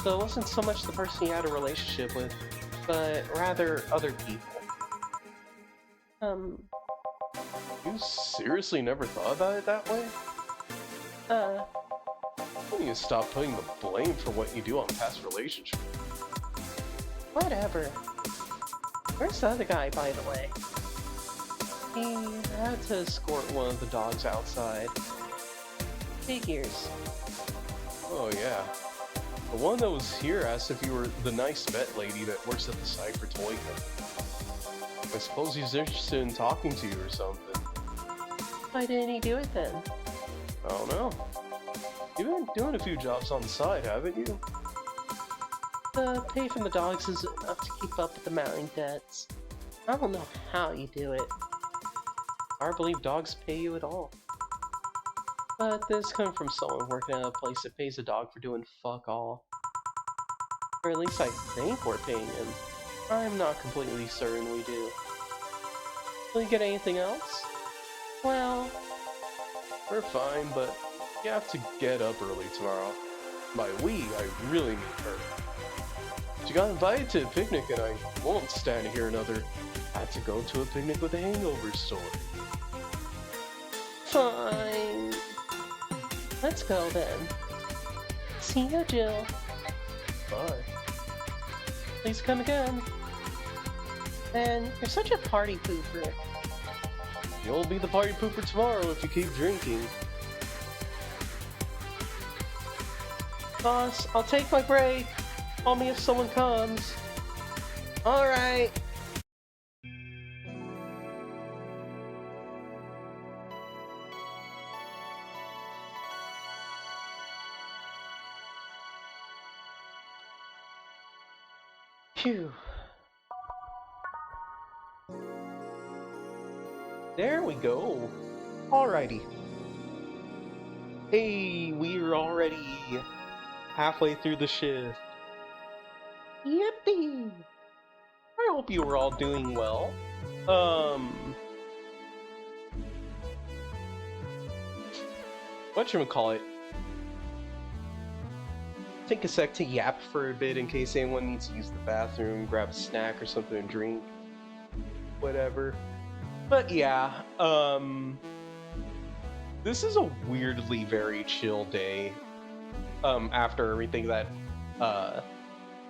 So it wasn't so much the person you had a relationship with, but rather other people. You seriously never thought about it that way? You need to stop putting the blame for what you do on past relationships. Whatever. Where's the other guy, by the way? He had to escort one of the dogs outside. Figures. Oh yeah. The one that was here asked if you were the nice vet lady that works at the site for Toy Co. I suppose he's interested in talking to you or something. Why didn't he do it then? I don't know. You've been doing a few jobs on the side, haven't you? The pay from the dogs isn't enough to keep up with the mounting debts. I don't know how you do it. I believe dogs pay you at all. But this comes from someone working at a place that pays a dog for doing fuck all. Or at least I think we're paying him. I'm not completely certain we do. Will you get anything else? Well, We're fine, but you have to get up early tomorrow. By we, I really mean her. She got invited to a picnic and I won't stand to hear another "I had to go to a picnic with a hangover" story. fine. Let's go then. See you, Jill. Bye. Please come again. Man, you're such a party pooper. You'll be the party pooper tomorrow if you keep drinking. Boss, I'll take my break. Call me if someone comes. Alright. Phew. There we go. Alrighty. Hey, we're already halfway through the shift. Yippee! I hope you were all doing well. Whatchamacallit? Take a sec to yap for a bit in case anyone needs to use the bathroom, grab a snack or something to drink. Whatever. But yeah, this is a weirdly very chill day, after everything that,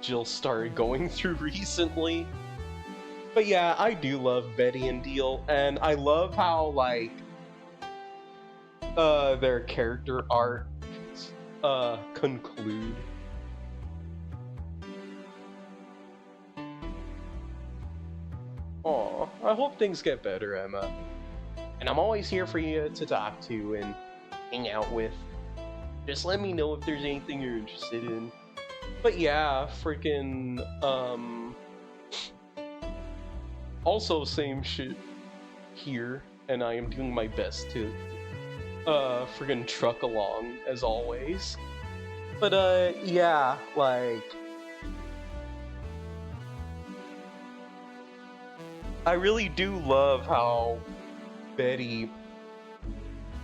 Jill started going through recently. But yeah, I do love Betty and Deal, and I love how, like, their character arcs, conclude. Aw, I hope things get better, Emma. And I'm always here for you to talk to and hang out with. Just let me know if there's anything you're interested in. But yeah, freaking, also same shit here, and I am doing my best to, freaking truck along, as always. But, yeah, like, I really do love how Betty,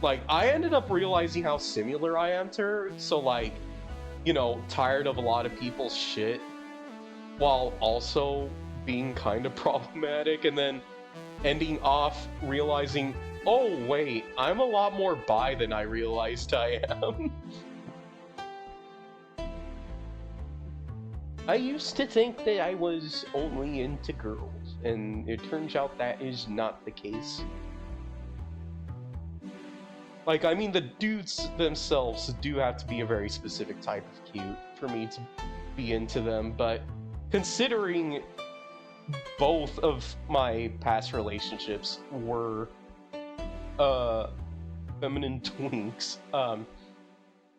like, I ended up realizing how similar I am to her, so, like, you know, tired of a lot of people's shit, while also being kind of problematic, and then ending off realizing, oh wait, I'm a lot more bi than I realized I am. I used to think that I was only into girls, and it turns out that is not the case. Like, I mean, the dudes themselves do have to be a very specific type of cute for me to be into them, but considering both of my past relationships were, feminine twinks,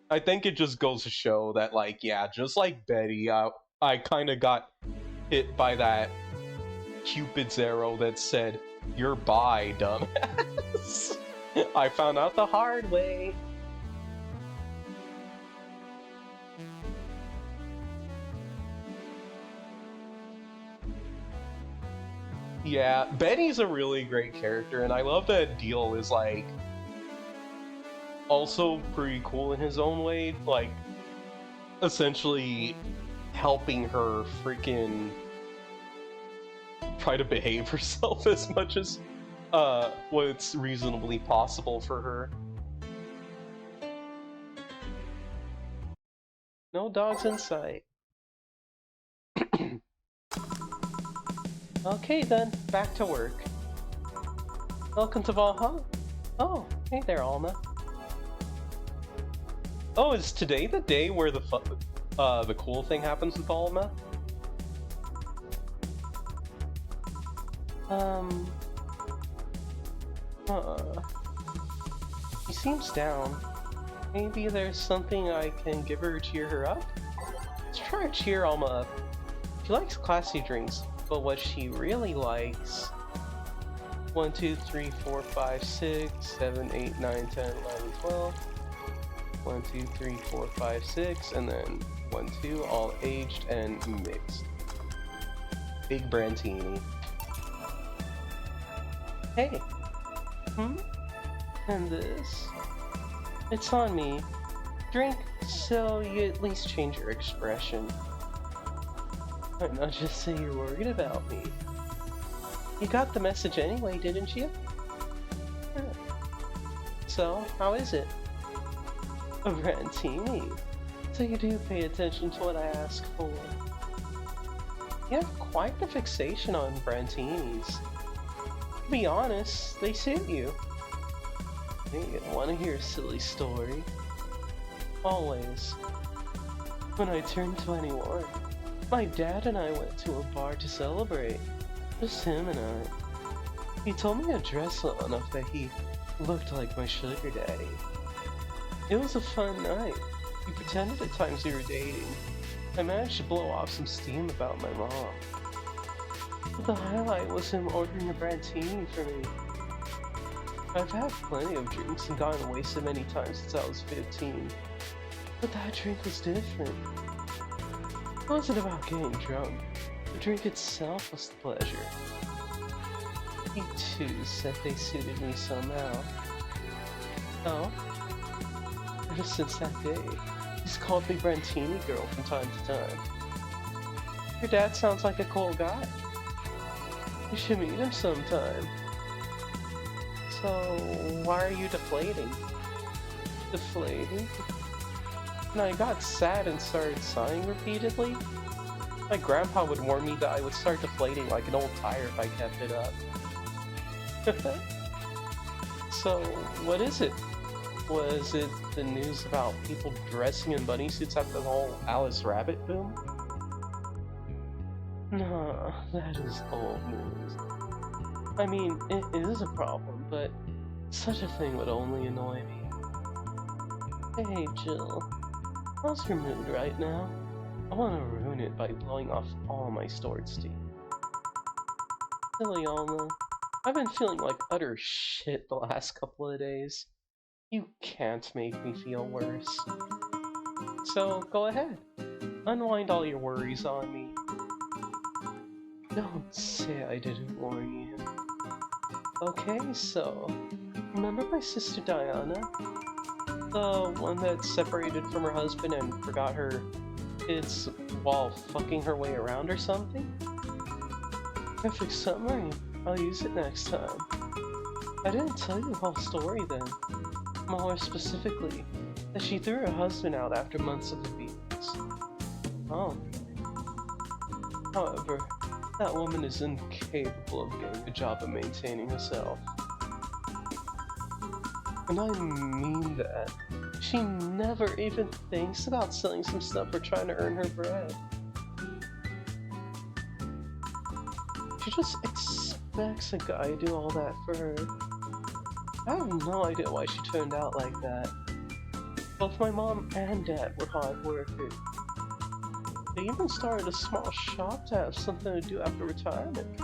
I think it just goes to show that, like, yeah, just like Betty, I kind of got hit by that Cupid's arrow that said, "You're bi, dumbass." I found out the hard way. Yeah, Betty's a really great character, and I love that Deal is, like, also pretty cool in his own way, like, essentially helping her freaking try to behave herself as much as what's reasonably possible for her. No dogs in sight. Okay then, back to work. Welcome to Valhalla. Oh, hey there, Alma. Oh, is today the day where the cool thing happens with Alma? He seems down. Maybe there's something I can give her to cheer her up? Yeah, try to cheer Alma up. She likes classy drinks, but what she really likes... 1, 2, 3, 4, 5, 6, 7, 8, 9, 10, 11, 12. 1, 2, 3, 4, 5, 6, and then 1, 2, all aged and mixed. Big Brantini. Hey. And this? It's on me. Drink so you at least change your expression. Why not just say you're worried about me? You got the message anyway, didn't you? So, how is it? A Brantini. So you do pay attention to what I ask for. You have quite the fixation on Brantinis. To be honest, they suit you. Hey, I want to hear a silly story. Always. When I turned 21, my dad and I went to a bar to celebrate. Just him and I. He told me to dress well enough that he looked like my sugar daddy. It was a fun night. He pretended at times we were dating. I managed to blow off some steam about my mom. But the highlight was him ordering a Brantini for me. I've had plenty of drinks and gotten wasted many times since I was 15. But that drink was different. It wasn't about getting drunk. The drink itself was the pleasure. He too said they suited me somehow. Oh? Ever since that day, he's called me Brantini Girl from time to time. Your dad sounds like a cool guy. You should meet him sometime. So, why are you deflating? Deflating? And I got sad and started sighing repeatedly. My grandpa would warn me that I would start deflating like an old tire if I kept it up. So, what is it? Was it the news about people dressing in bunny suits after the whole Alice Rabbit boom? Nah, that is old news. I mean, it is a problem, but such a thing would only annoy me. Hey, Jill. How's your mood right now? I want to ruin it by blowing off all my stored steam. Silly Alma, I've been feeling like utter shit the last couple of days. You can't make me feel worse. So, go ahead. Unwind all your worries on me. Don't say I didn't warn you. Okay, so... Remember my sister Diana? The one that separated from her husband and forgot her kids while fucking her way around or something? Perfect summary. I'll use it next time. I didn't tell you the whole story then. More specifically, that she threw her husband out after months of abuse. Oh. However, that woman is incapable of getting a job of maintaining herself. And I mean that. She never even thinks about selling some stuff or trying to earn her bread. She just expects a guy to do all that for her. I have no idea why she turned out like that. Both my mom and dad were hard workers. They even started a small shop to have something to do after retirement.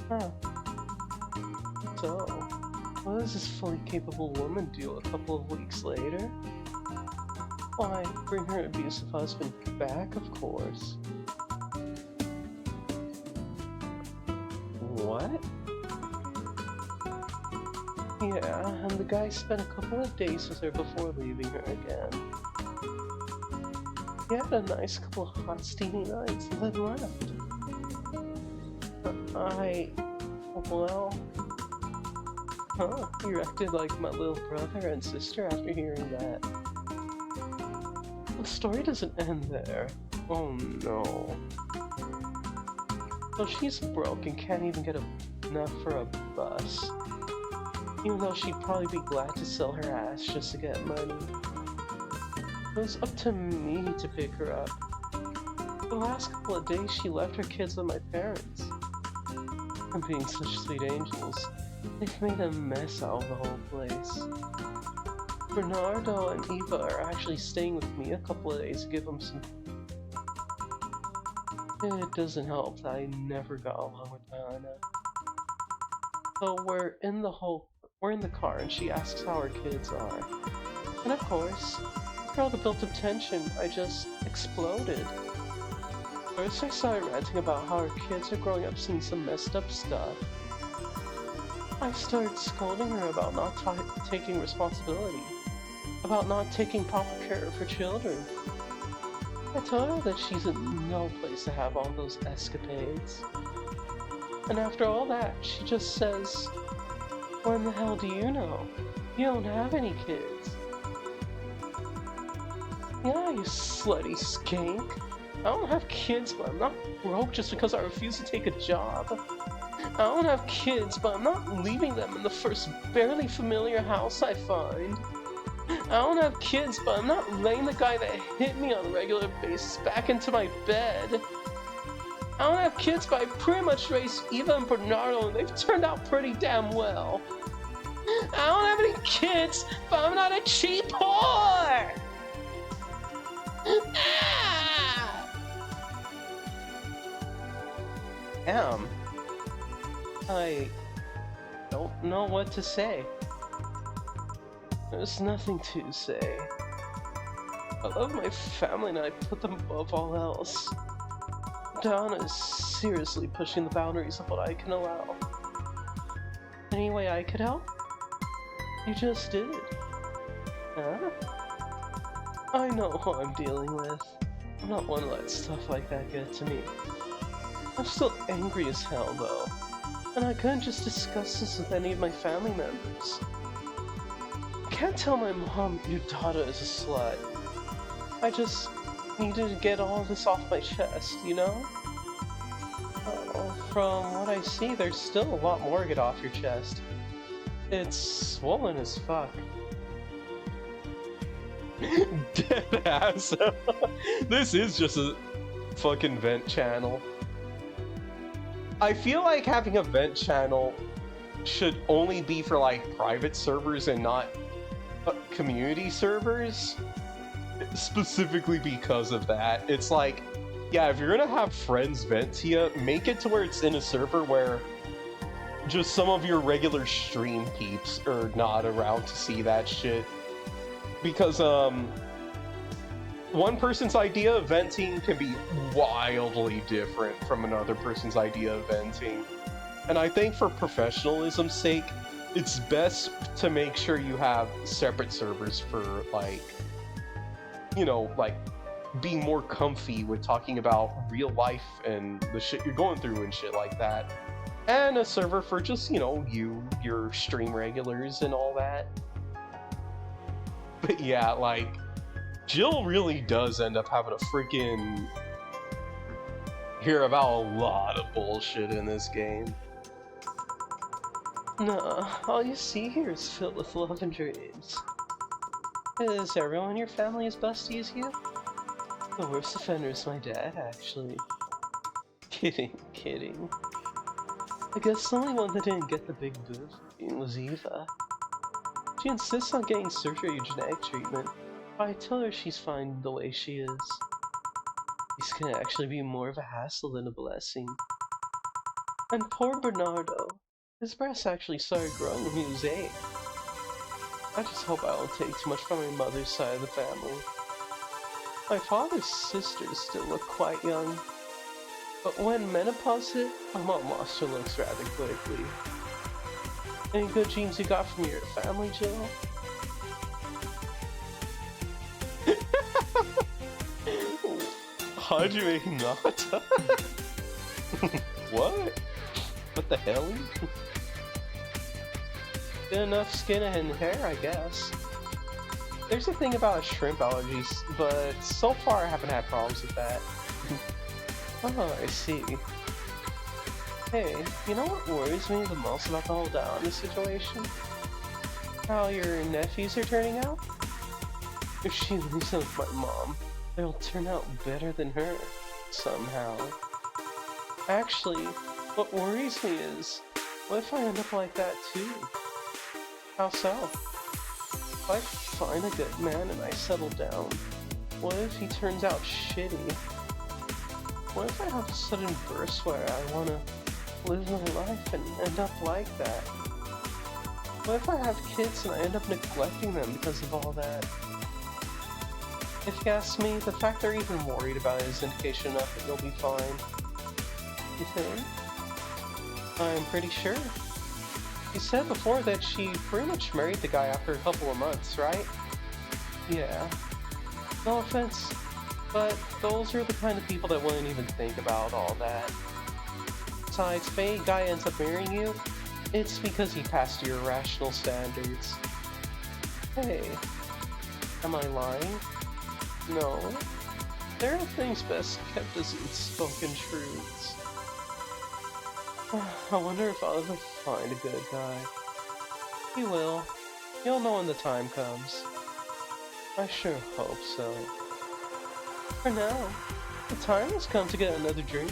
Huh. So, what does this fully capable woman do a couple of weeks later? Why, bring her abusive husband back, of course. What? Yeah, and the guy spent a couple of days with her before leaving her again. He had a nice couple of hot, steamy nights and then left. Well... Huh, you acted like my little brother and sister after hearing that. The story doesn't end there. Oh no. So she's broke and can't even get enough for a bus. Even though she'd probably be glad to sell her ass just to get money. It was up to me to pick her up. The last couple of days she left her kids with my parents. And being such sweet angels, they've made a mess out of the whole place. Bernardo and Eva are actually staying with me a couple of days to give them some It doesn't help that I never got along with Diana. So we're in the car and she asks how our kids are. And of course, after all the built-up tension, I just exploded. First I started ranting about how our kids are growing up seeing some messed up stuff. I started scolding her about not taking responsibility, about not taking proper care of her children. I told her that she's in no place to have all those escapades. And after all that, she just says, "What in the hell do you know? You don't have any kids." Yeah, you slutty skank. I don't have kids, but I'm not broke just because I refuse to take a job. I don't have kids, but I'm not leaving them in the first barely familiar house I find. I don't have kids, but I'm not laying the guy that hit me on a regular basis back into my bed. I don't have kids, but I pretty much raised Eva and Bernardo, and they've turned out pretty damn well. I don't have any kids, but I'm not a cheap whore! Ah! I don't know what to say. There's nothing to say. I love my family and I put them above all else. Donna is seriously pushing the boundaries of what I can allow. Any way I could help? You just did. Huh? I know who I'm dealing with. I'm not one to let stuff like that get to me. I'm still angry as hell though, and I couldn't just discuss this with any of my family members. I can't tell my mom your daughter is a slut. I just needed to get all this off my chest, you know? From what I see, there's still a lot more to get off your chest. It's swollen as fuck. Dead ass. This is just a fucking vent channel. I feel like having a vent channel should only be for like private servers and not community servers. Specifically because of that. It's like, yeah, if you're gonna have friends vent to you, make it to where it's in a server where just some of your regular stream peeps are not around to see that shit. Because, one person's idea of venting can be wildly different from another person's idea of venting. And I think for professionalism's sake, it's best to make sure you have separate servers for, like, you know, like, being more comfy with talking about real life and the shit you're going through and shit like that. And a server for just, you know, your stream regulars and all that. But yeah, like, Jill really does end up having a freaking hear about a lot of bullshit in this game. Nah, all you see here is filled with love and dreams. Is everyone in your family as busty as you? The worst offender is my dad, actually. Kidding. I guess the only one that didn't get the big boof was Eva. She insists on getting surgery or genetic treatment, but I tell her she's fine the way she is. This can actually be more of a hassle than a blessing. And poor Bernardo, his breasts actually started growing when he was 8. I just hope I don't take too much from my mother's side of the family. My father's sisters still look quite young, but when menopause hit, my mom lost her looks rather quickly. Any good genes you got from your family, Jill? Hajime Hinata? What? What the hell? Good enough skin and hair, I guess. There's a thing about shrimp allergies, but so far I haven't had problems with that. Oh, I see. Hey, you know what worries me the most about the whole Diana situation? How your nephews are turning out? If she leaves them with my mom, they'll turn out better than her, somehow. Actually, what worries me is, what if I end up like that too? How so? If I find a good man and I settle down, what if he turns out shitty? What if I have a sudden burst where I want to live my life and end up like that? What if I have kids and I end up neglecting them because of all that? If you ask me, the fact they're even worried about it is indication enough that you'll be fine. You think? I'm pretty sure. You said before that she pretty much married the guy after a couple of months, right? Yeah. No offense, but those are the kind of people that wouldn't even think about all that. Besides, if a guy ends up marrying you, it's because he passed your rational standards. Hey, am I lying? No. There are things best kept as unspoken truths. I wonder if I'll ever find a good guy. You will. You'll know when the time comes. I sure hope so. For now, the time has come to get another drink.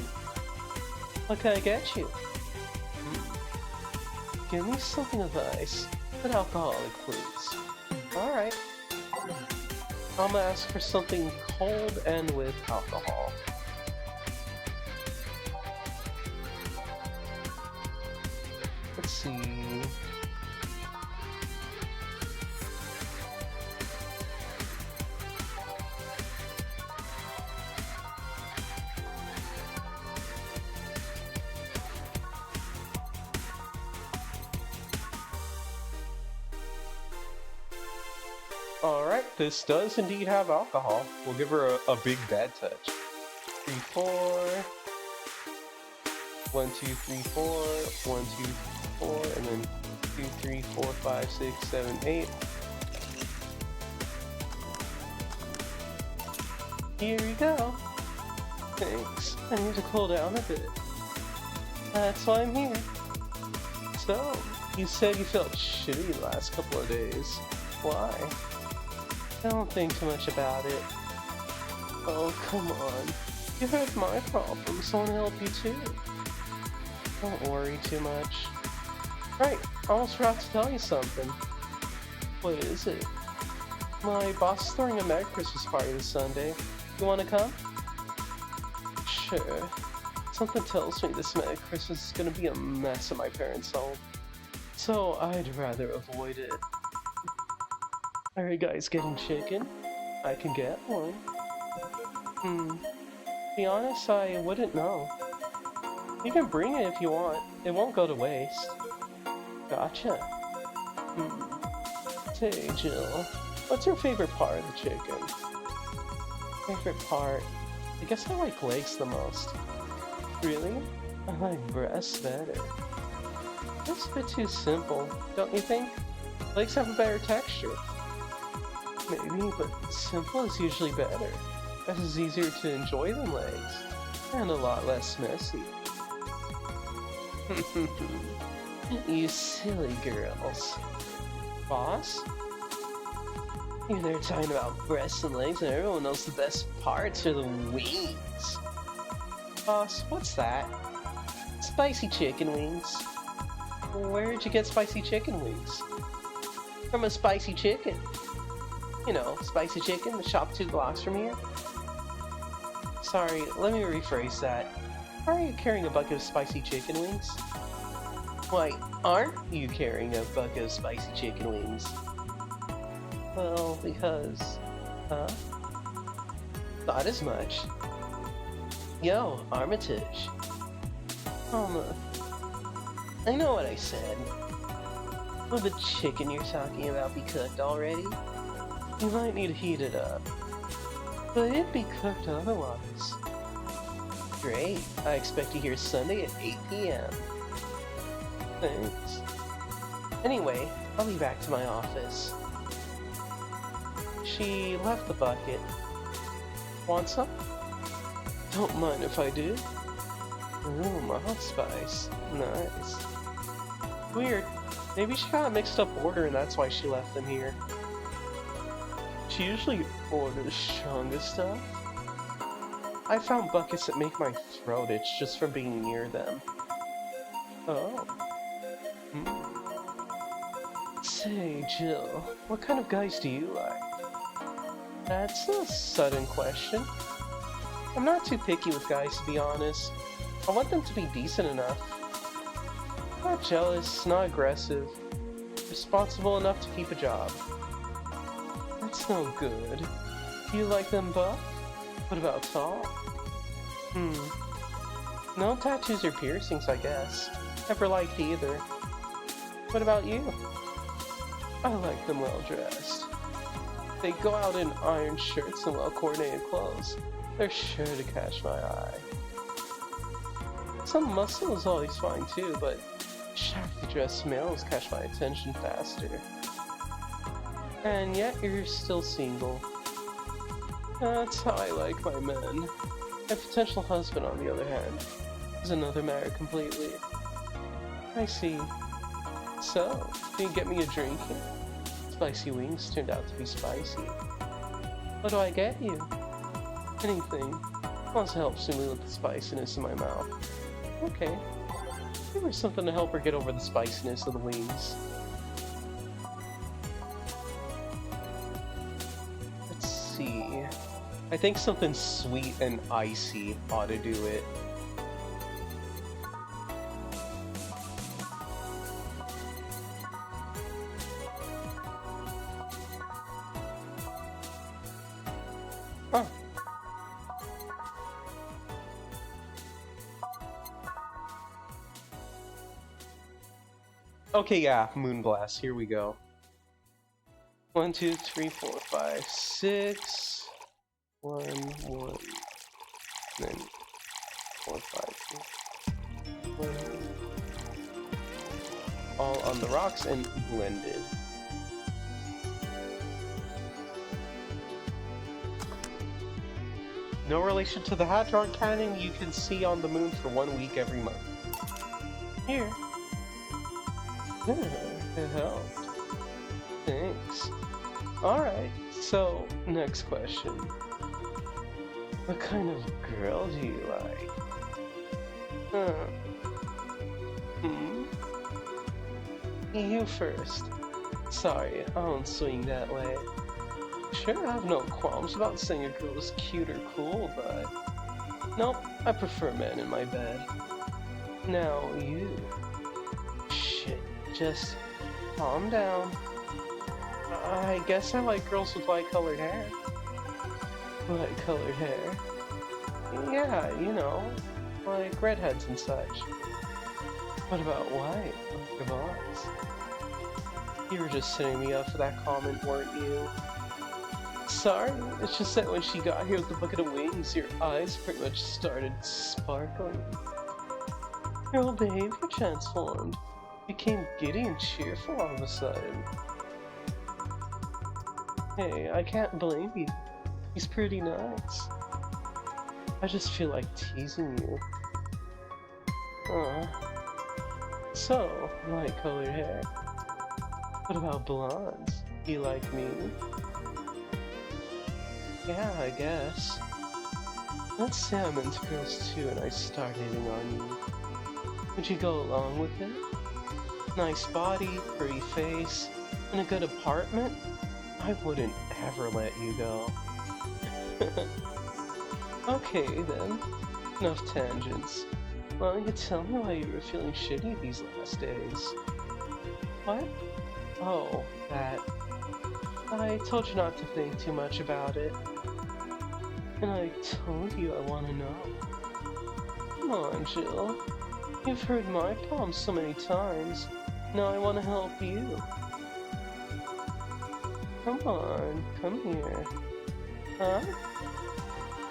What can I get you? Give me something of ice, but alcoholic, please. Alright. I'm gonna ask for something cold and with alcohol. Let's see. Alright, this does indeed have alcohol. We'll give her a big bad touch. 3, 4. 1, 2, 3, 4. 1, 2, 4. And then 2, 3, 4, 5, 6, 7, 8. Here you go. Thanks. I need to cool down a bit. That's why I'm here. So, you said you felt shitty the last couple of days. Why? Don't think too much about it. Oh, come on. You heard my problems, I want to help you too. Don't worry too much. Right, I almost forgot to tell you something. What is it? My boss is throwing a Merry Christmas party this Sunday. You want to come? Sure. Something tells me this Merry Christmas is gonna be a mess at my parents' home. So I'd rather avoid it. Are you guys getting chicken? I can get one. To be honest, I wouldn't know. You can bring it if you want. It won't go to waste. Gotcha. Say, Jill, what's your favorite part of the chicken? Favorite part? I guess I like legs the most. Really? I like breasts better. That's a bit too simple, don't you think? Legs have a better texture. Maybe, but simple is usually better. This is easier to enjoy than legs, and a lot less messy. You silly girls. Boss? You're there talking about breasts and legs, and everyone knows the best parts are the wings. Boss, what's that? Spicy chicken wings. Where'd you get spicy chicken wings? From a spicy chicken. You know, spicy chicken, the shop 2 blocks from here. Sorry, let me rephrase that. Why are you carrying a bucket of spicy chicken wings? Why aren't you carrying a bucket of spicy chicken wings? Well, because... Huh? Thought as much. Yo, Armitage. I know what I said. Will the chicken you're talking about be cooked already? You might need to heat it up. But it'd be cooked otherwise. Great. I expect you here Sunday at 8 p.m. Thanks. Anyway, I'll be back to my office. She left the bucket. Want some? Don't mind if I do. Ooh, mild spice. Nice. Weird. Maybe she got a mixed up order and that's why she left them here. She usually orders stronger stuff. I found buckets that make my throat itch just from being near them. Oh. Say, Jill, what kind of guys do you like? That's a sudden question. I'm not too picky with guys, to be honest. I want them to be decent enough. Not jealous, not aggressive. Responsible enough to keep a job. That's no good. Do you like them buff? What about tall? No tattoos or piercings, I guess. Never liked either. What about you? I like them well dressed. They go out in iron shirts and well coordinated clothes. They're sure to catch my eye. Some muscle is always fine too, but sharply dressed males catch my attention faster. And yet you're still single. That's how I like my men. My potential husband, on the other hand, is another matter completely. I see. So, can you get me a drink here? Spicy wings turned out to be spicy. What do I get you? Anything. Also helps me with the spiciness in my mouth. Okay. Give her something to help her get over the spiciness of the wings. Let's see. I think something sweet and icy ought to do it. Huh. Okay, yeah, Moonblast, here we go. 1, 2, 3, 4, 5, 6. 1, 1. Then 4, 5, 6. 1. All on the rocks and blended. No relation to the Hadron Cannon you can see on the moon for 1 week every month. Here. It helped. Thanks. Alright, so, next question. What kind of girl do you like? You first. Sorry, I don't swing that way. Sure, I have no qualms about saying a girl is cute or cool, but... Nope, I prefer men in my bed. Now, you... Shit, just calm down. I guess I like girls with light-colored hair. Light-colored hair? Yeah, you know, like redheads and such. What about white? Like Devon's? You were just setting me up for that comment, weren't you? Sorry, it's just that when she got here with the bucket of wings, your eyes pretty much started sparkling. Your whole behavior transformed. Became giddy and cheerful all of a sudden. Hey, I can't blame you. He's pretty nice. I just feel like teasing you. So, light-colored hair. What about blondes? Do you like me? Yeah, I guess. Let's say I'm into girls too and I start hitting on you. Would you go along with it? Nice body, pretty face, and a good apartment? I wouldn't ever let you go. Okay then, enough tangents. Why don't you tell me why you were feeling shitty these last days? What? Oh, that. I told you not to think too much about it. And I told you I want to know. Come on, Jill. You've heard my problems so many times. Now I want to help you. Come on, come here. Huh?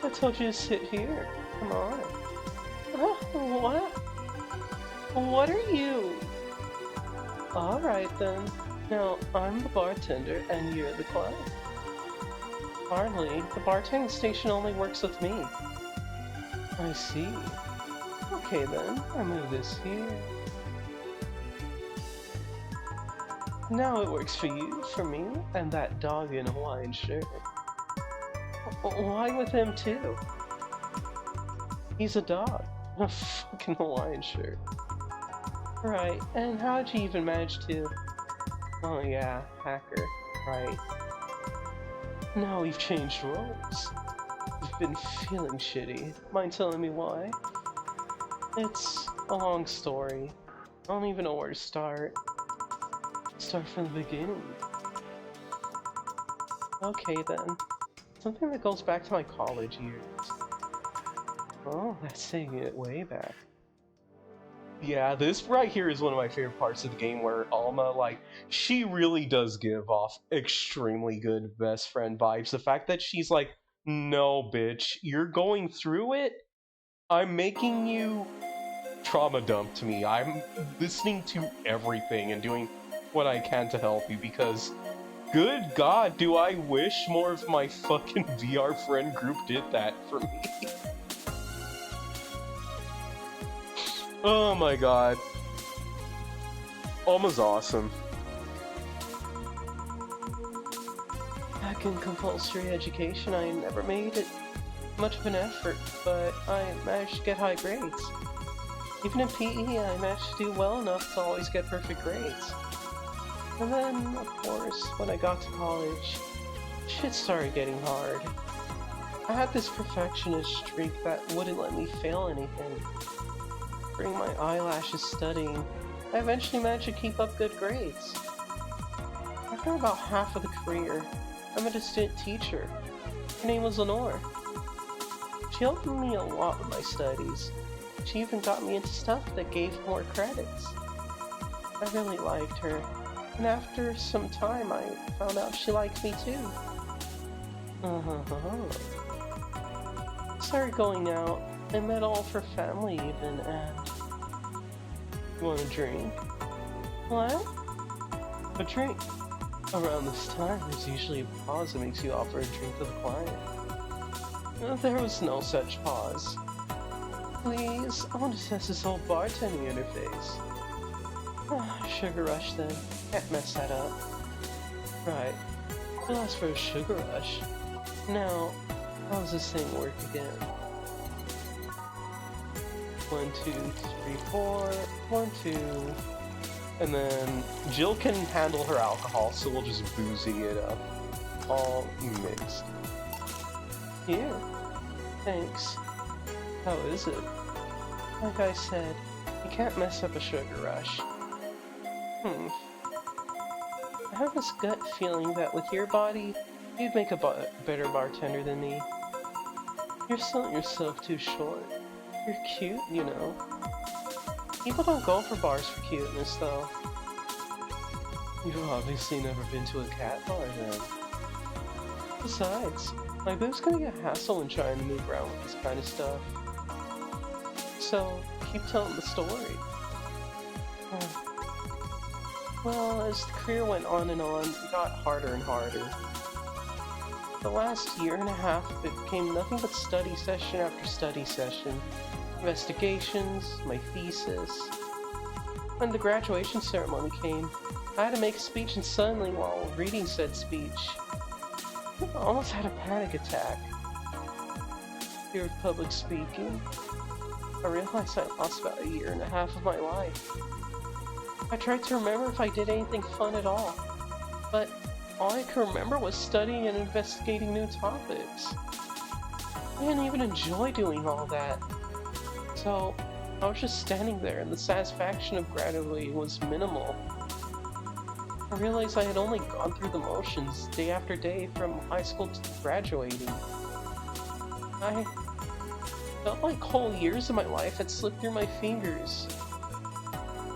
I told you to sit here. Come on. What? What are you? Alright then. Now, I'm the bartender and you're the client. Hardly. The bartending station only works with me. I see. Okay then, I move this here. Now it works for you, for me, and that dog in a Hawaiian shirt. Why with him too? He's a dog in a fucking Hawaiian shirt. Right, and how'd you even manage to... Oh yeah, hacker, right. Now we've changed roles. been feeling shitty. Mind telling me why? It's a long story. I don't even know where to start. Start from the beginning. Okay then. Something that goes back to my college years. Oh, that's taking it way back. Yeah, this right here is one of my favorite parts of the game where Alma, like, she really does give off extremely good best friend vibes. The fact that she's like, no, bitch, you're going through it? I'm making you trauma dump to me. I'm listening to everything and doing what I can to help you because, good God, do I wish more of my fucking VR friend group did that for me. Oh my god. Alma's awesome. Back in compulsory education, I never made it much of an effort, but I managed to get high grades. Even in PE, I managed to do well enough to always get perfect grades. And then, of course, when I got to college, shit started getting hard. I had this perfectionist streak that wouldn't let me fail anything. During my eyelashes studying, I eventually managed to keep up good grades. After about half of the career, I met a student teacher. Her name was Lenore. She helped me a lot with my studies. She even got me into stuff that gave more credits. I really liked her, and after some time I found out she liked me too. Started going out. I met all of her family even, and... You want a drink? What? A drink. Around this time, there's usually a pause that makes you offer a drink to the client. There was no such pause. Please, I want to test this whole bartending interface. Sugar rush then. Can't mess that up. Right. We'll ask for a sugar rush. Now, how does this thing work again? 1, 2, 3, 4, 1, 2. And then Jill can handle her alcohol, so we'll just boozy it up. All mixed. Here. Thanks. How is it? Like I said, you can't mess up a sugar rush. I have this gut feeling that with your body, you'd make a better bartender than me. You're selling yourself too short. You're cute, you know. People don't go for bars for cuteness, though. You've obviously never been to a cat bar, then. Besides, my boob's gonna get hassle when trying to move around with this kind of stuff. So, keep telling the story. Well, as the career went on, it got harder and harder. The last year and a half, it became nothing but study session after study session. Investigations, my thesis. When the graduation ceremony came, I had to make a speech and suddenly, while reading said speech, I almost had a panic attack. Fear of public speaking. I realized I lost about a year and a half of my life. I tried to remember if I did anything fun at all, but all I could remember was studying and investigating new topics. I didn't even enjoy doing all that. So, I was just standing there and the satisfaction of graduating was minimal. I realized I had only gone through the motions day after day from high school to graduating. I felt like whole years of my life had slipped through my fingers.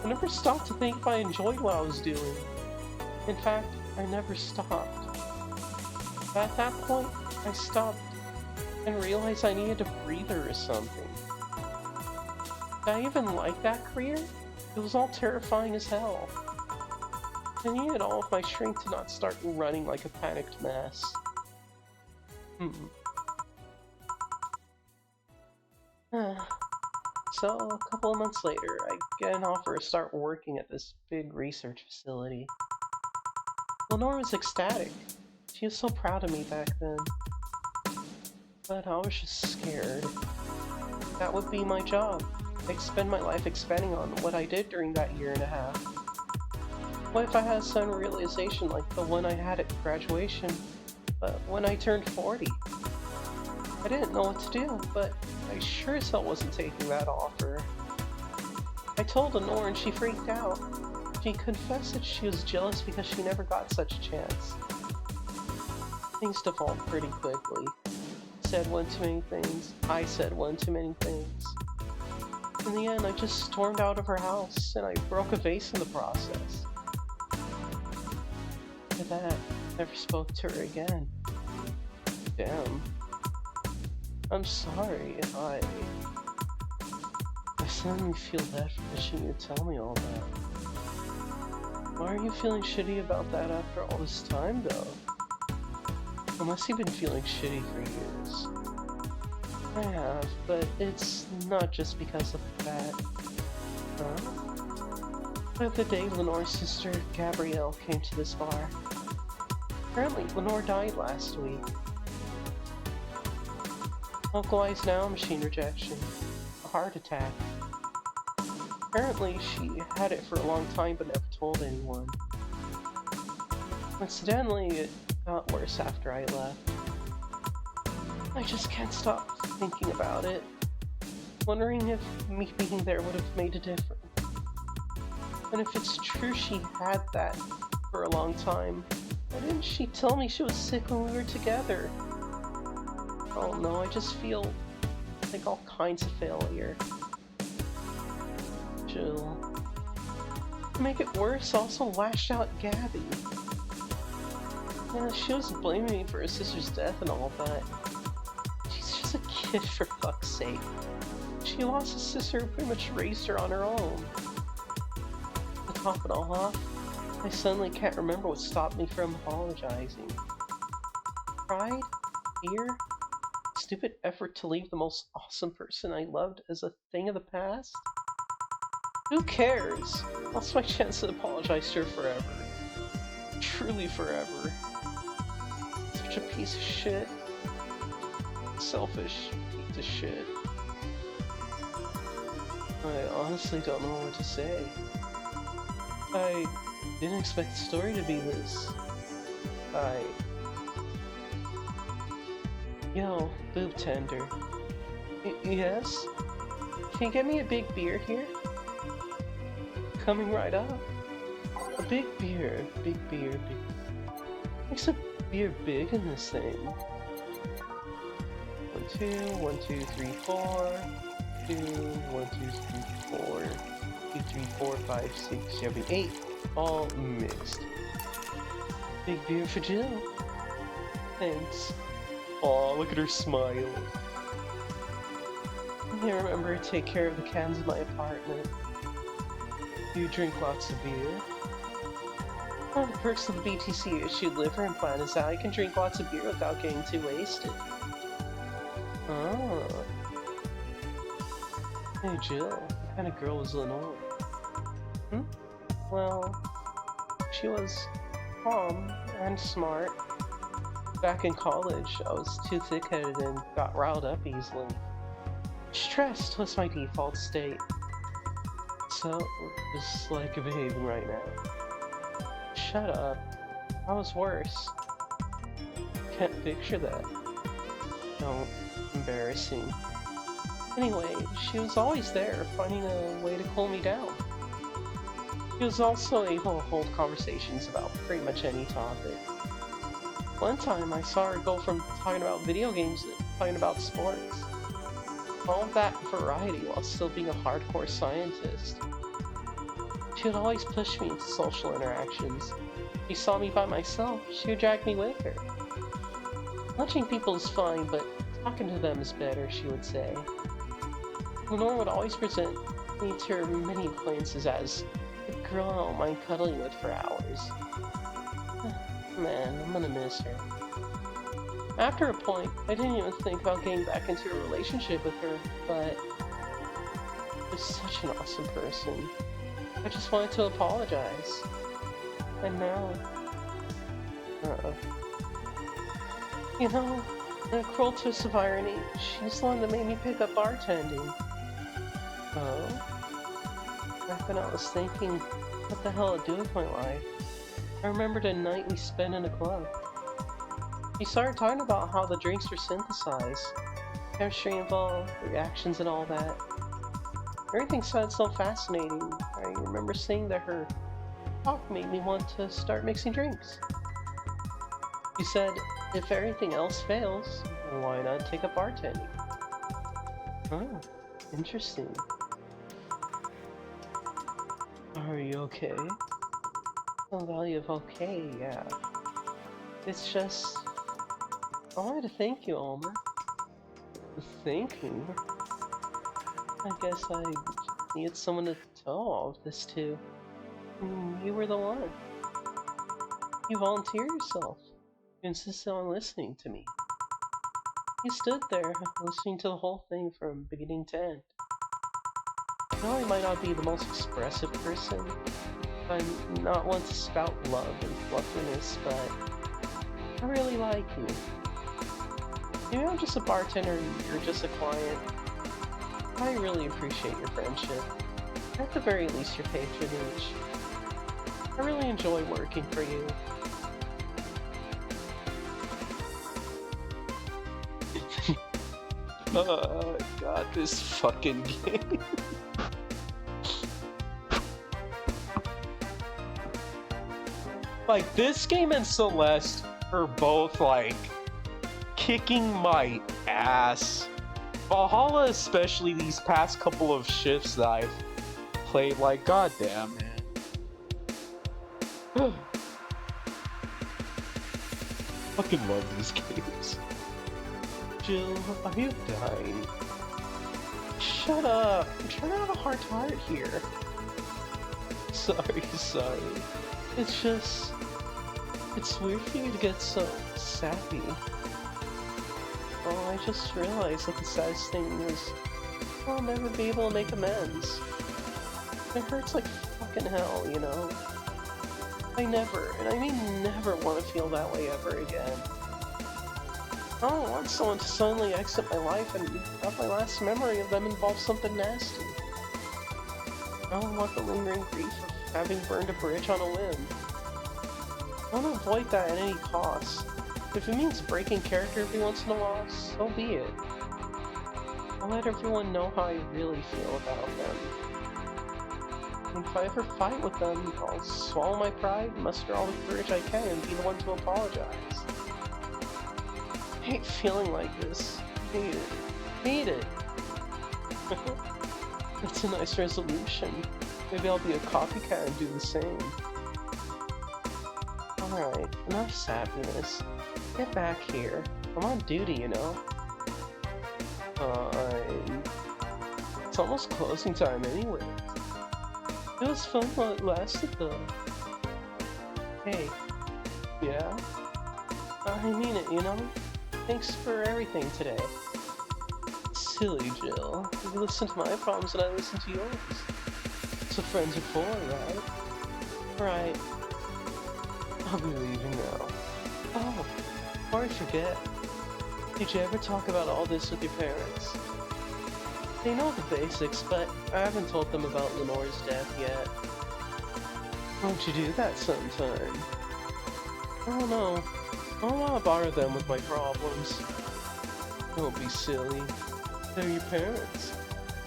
I never stopped to think if I enjoyed what I was doing. In fact, I never stopped. At that point, I stopped and realized I needed a breather or something. Did I even like that career? It was all terrifying as hell. I needed all of my strength to not start running like a panicked mess. So, a couple of months later, I get an offer to start working at this big research facility. Lenore was ecstatic. She was so proud of me back then. But I was just scared. That would be my job. I'd spend my life expanding on what I did during that year and a half. What if I had a sudden realization like the one I had at graduation, but when I turned 40? I didn't know what to do, but I sure as hell wasn't taking that offer. I told Lenore and she freaked out. She confessed that she was jealous because she never got such a chance. Things devolved pretty quickly. Said one too many things. I said one too many things. In the end, I just stormed out of her house, and I broke a vase in the process. After that, never spoke to her again. Damn. I'm sorry, I suddenly feel bad for pushing you to tell me all that. Why are you feeling shitty about that after all this time, though? Unless you've been feeling shitty for years. I have, but it's not just because of that. Huh? The day Lenore's sister, Gabrielle, came to this bar. Apparently, Lenore died last week. Localized now, machine rejection. A heart attack. Apparently, she had it for a long time but never told anyone. Incidentally, it got worse after I left. I just can't stop thinking about it. Wondering if me being there would have made a difference. And if it's true she had that for a long time, why didn't she tell me she was sick when we were together? Oh no, I just feel like all kinds of failure. Jill. To make it worse, I also lashed out at Gabby. Yeah, she was blaming me for her sister's death and all that. She's just a kid, for fuck's sake. She lost a sister who pretty much raised her on her own. To top it all off, I suddenly can't remember what stopped me from apologizing. Pride? Fear? Stupid effort to leave the most awesome person I loved as a thing of the past? Who cares? Lost my chance to apologize to her forever. Truly forever. Such a piece of shit. Selfish piece of shit. I honestly don't know what to say. I didn't expect the story to be this. Yo, boob tender. Yes? Can you get me a big beer here? Coming right up. A big beer, big beer, big... Makes a beer big in this thing. 1, 2, 1, 2, 3, 4. 2, 1, 2, 3, 4. 2, 3, 4, 5, 6, 7, 8. All mixed. Big beer for Jill. Thanks. Aw, look at her smile. I remember to take care of the cans in my apartment. You drink lots of beer. One of the perks of the BTC issued liver implant is that I can drink lots of beer without getting too wasted. Oh. Hey Jill, what kind of girl was Lenore? Well, she was calm and smart. Back in college, I was too thick-headed and got riled up easily. Stressed was my default state. So, just like you're behaving right now. Shut up. I was worse. Can't picture that. No, embarrassing. Anyway, she was always there, finding a way to cool me down. She was also able to hold conversations about pretty much any topic. One time, I saw her go from talking about video games to talking about sports. All of that variety while still being a hardcore scientist. She would always push me into social interactions. If she saw me by myself, she would drag me with her. Watching people is fine, but talking to them is better, she would say. Lenore would always present me to her many acquaintances as a girl I don't mind cuddling with for hours. Man, I'm gonna miss her. After a point, I didn't even think about getting back into a relationship with her, but she's such an awesome person. I just wanted to apologize. And now... You know, in a cruel twist of irony, she's the one that made me pick up bartending. Oh? Back when I was thinking what the hell I'd do with my life, I remembered a night we spent in a club. He started talking about how the drinks were synthesized, chemistry involved, reactions and all that. Everything sounded so fascinating. I remember saying that her talk made me want to start mixing drinks. She said, if everything else fails, why not take up bartending? Oh, interesting. Are you okay? The value of okay, yeah. It's just... I wanted to thank you, Alma. Thank you? I guess I needed someone to tell all of this to. You were the one. You volunteered yourself. You insisted on listening to me. You stood there, listening to the whole thing from beginning to end. I know I might not be the most expressive person. I'm not one to spout love and fluffiness, but I really like you. Maybe I'm just a bartender and you're just a client. I really appreciate your friendship. At the very least, your patronage. I really enjoy working for you. God, this fucking game. Like, this game and Celeste are both, like, kicking my ass. Valhalla, especially these past couple of shifts that I've played, like, goddamn, man. Fucking love these games. Jill, are you dying? Shut up! I'm trying to have a heart to heart here. Sorry. It's just... It's weird for you to get so sappy. Oh, I just realized that the saddest thing is I'll never be able to make amends. It hurts like fucking hell, you know? I never, and I mean never, want to feel that way ever again. I don't want someone to suddenly exit my life and have my last memory of them involve something nasty. I don't want the lingering grief of having burned a bridge on a whim. I want to avoid that at any cost. If it means breaking character every once in a while, so be it. I'll let everyone know how I really feel about them. And if I ever fight with them, I'll swallow my pride, muster all the courage I can, and be the one to apologize. I hate feeling like this. Hate it. That's a nice resolution. Maybe I'll be a copycat and do the same. Alright, enough sappiness. Get back here. I'm on duty, you know. It's almost closing time anyway. It was fun while it lasted though. Hey. Yeah? I mean it, you know? Thanks for everything today. Silly Jill. You listen to my problems and I listen to yours. That's what friends are for, right? Right. I'll be leaving now. Oh, before I forget, did you ever talk about all this with your parents? They know the basics, but I haven't told them about Lenore's death yet. Won't you do that sometime? I don't know. I don't want to bother them with my problems. Don't be silly. They're your parents.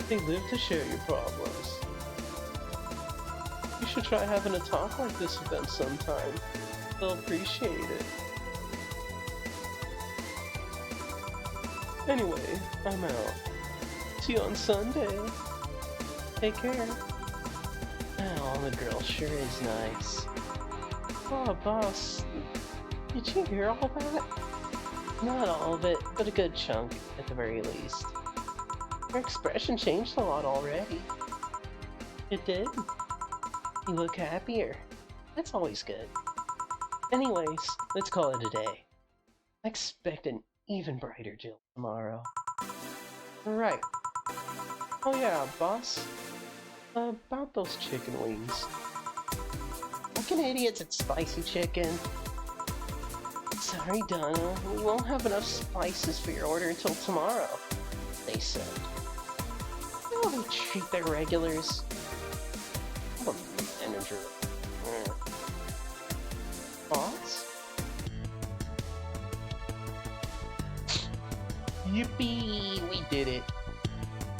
They live to share your problems. You should try having a talk like this with them sometime. They'll appreciate it. Anyway, I'm out. See you on Sunday. Take care. Oh, the girl sure is nice. Oh, boss. Did you hear all that? Not all of it, but a good chunk, at the very least. Your expression changed a lot already. It did? You look happier. That's always good. Anyways, let's call it a day. I expect an even brighter Jill tomorrow. Right. Oh yeah, boss. About those chicken wings. Fucking idiots at spicy chicken. Sorry, Donna. We won't have enough spices for your order until tomorrow, they said. You know how they treat their regulars? I'm a manager. Boss? Yippee! We did it!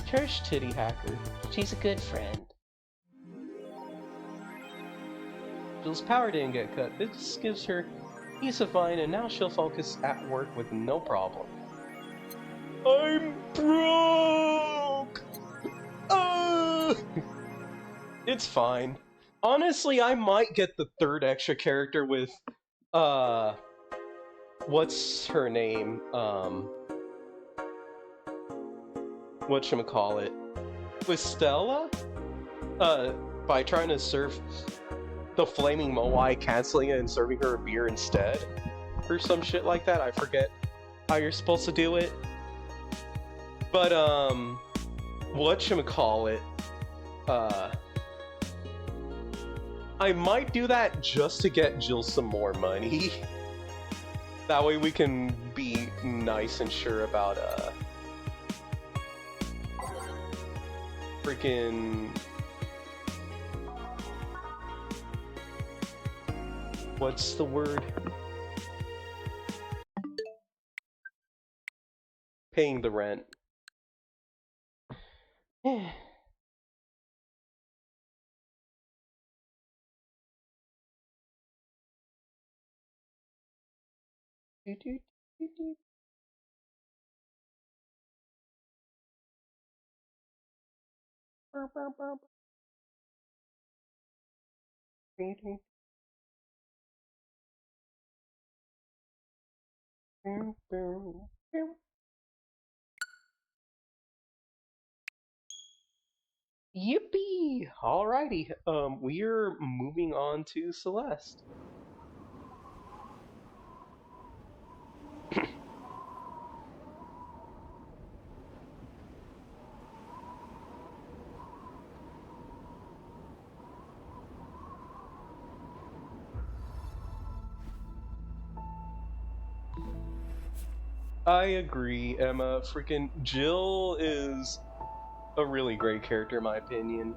Cherish Titty Hacker. She's a good friend. Jill's power didn't get cut. This gives her peace of mind, and now she'll focus at work with no problem. I'm broke! It's fine. Honestly, I might get the third extra character with, what's her name? Whatchamacallit? With Stella? By trying to serve the Flaming Moai, canceling it and serving her a beer instead. Or some shit like that, I forget how you're supposed to do it. But, whatchamacallit? I might do that just to get Jill some more money. That way we can be nice and sure about, freaking... What's the word? Paying the rent. Yippee! Alrighty, we're moving on to Celeste. I agree, Emma. Freaking Jill is a really great character in my opinion.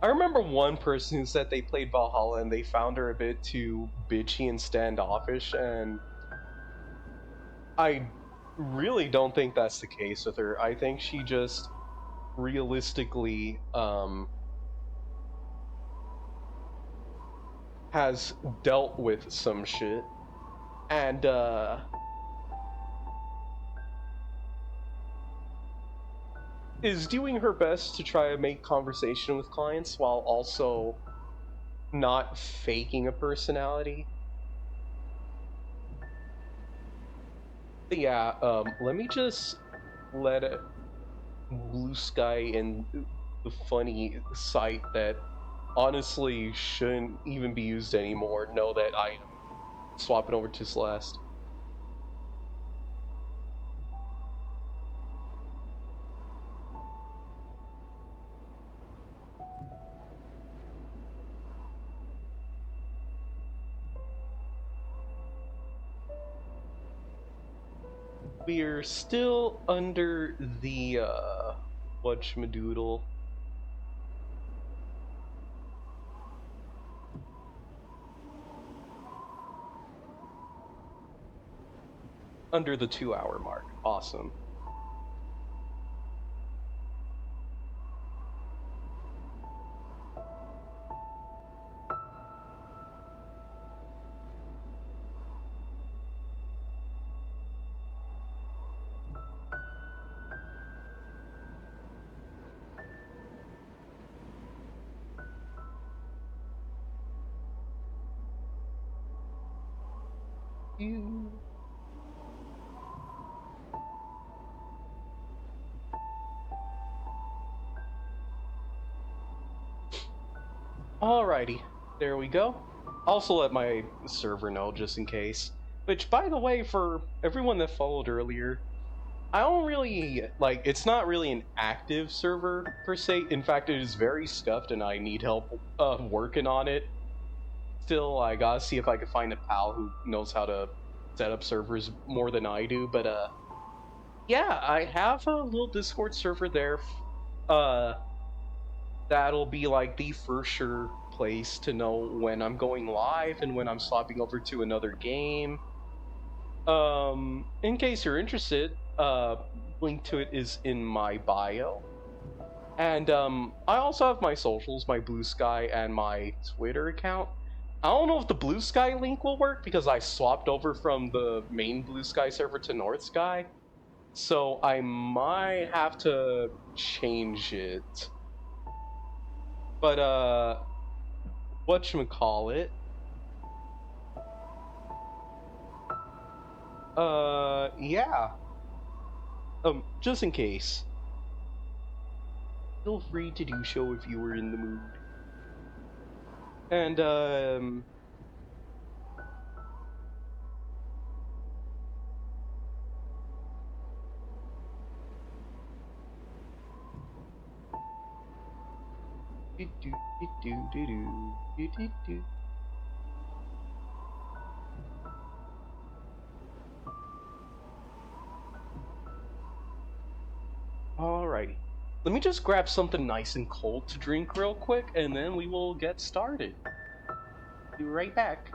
I remember one person who said they played Valhalla and they found her a bit too bitchy and standoffish, and I really don't think that's the case with her. I think she just realistically has dealt with some shit and is doing her best to try to make conversation with clients while also not faking a personality. But yeah, let me just let Blue Sky in the funny site that honestly shouldn't even be used anymore know that I am swapping over to Celeste. We're still under the, whatchamadoodle. Under the 2-hour mark. Awesome. Alrighty, there we go. Also let my server know just in case. Which, by the way, for everyone that followed earlier, I don't really, like, it's not really an active server per se. In fact, it is very scuffed and I need help working on it. Still, I gotta see if I can find a pal who knows how to set up servers more than I do, but yeah, I have a little Discord server there. That'll be like the for sure place to know when I'm going live and when I'm swapping over to another game. In case you're interested, Uh, link to it is in my bio. And I also have my socials, my Blue Sky and my Twitter account. I don't know if the Blue Sky link will work because I swapped over from the main Blue Sky server to North Sky. So I might have to change it. But whatchamacallit? Yeah. Just in case. Feel free to do so if you were in the mood. And Alrighty. Let me just grab something nice and cold to drink real quick, and then we will get started. Be right back.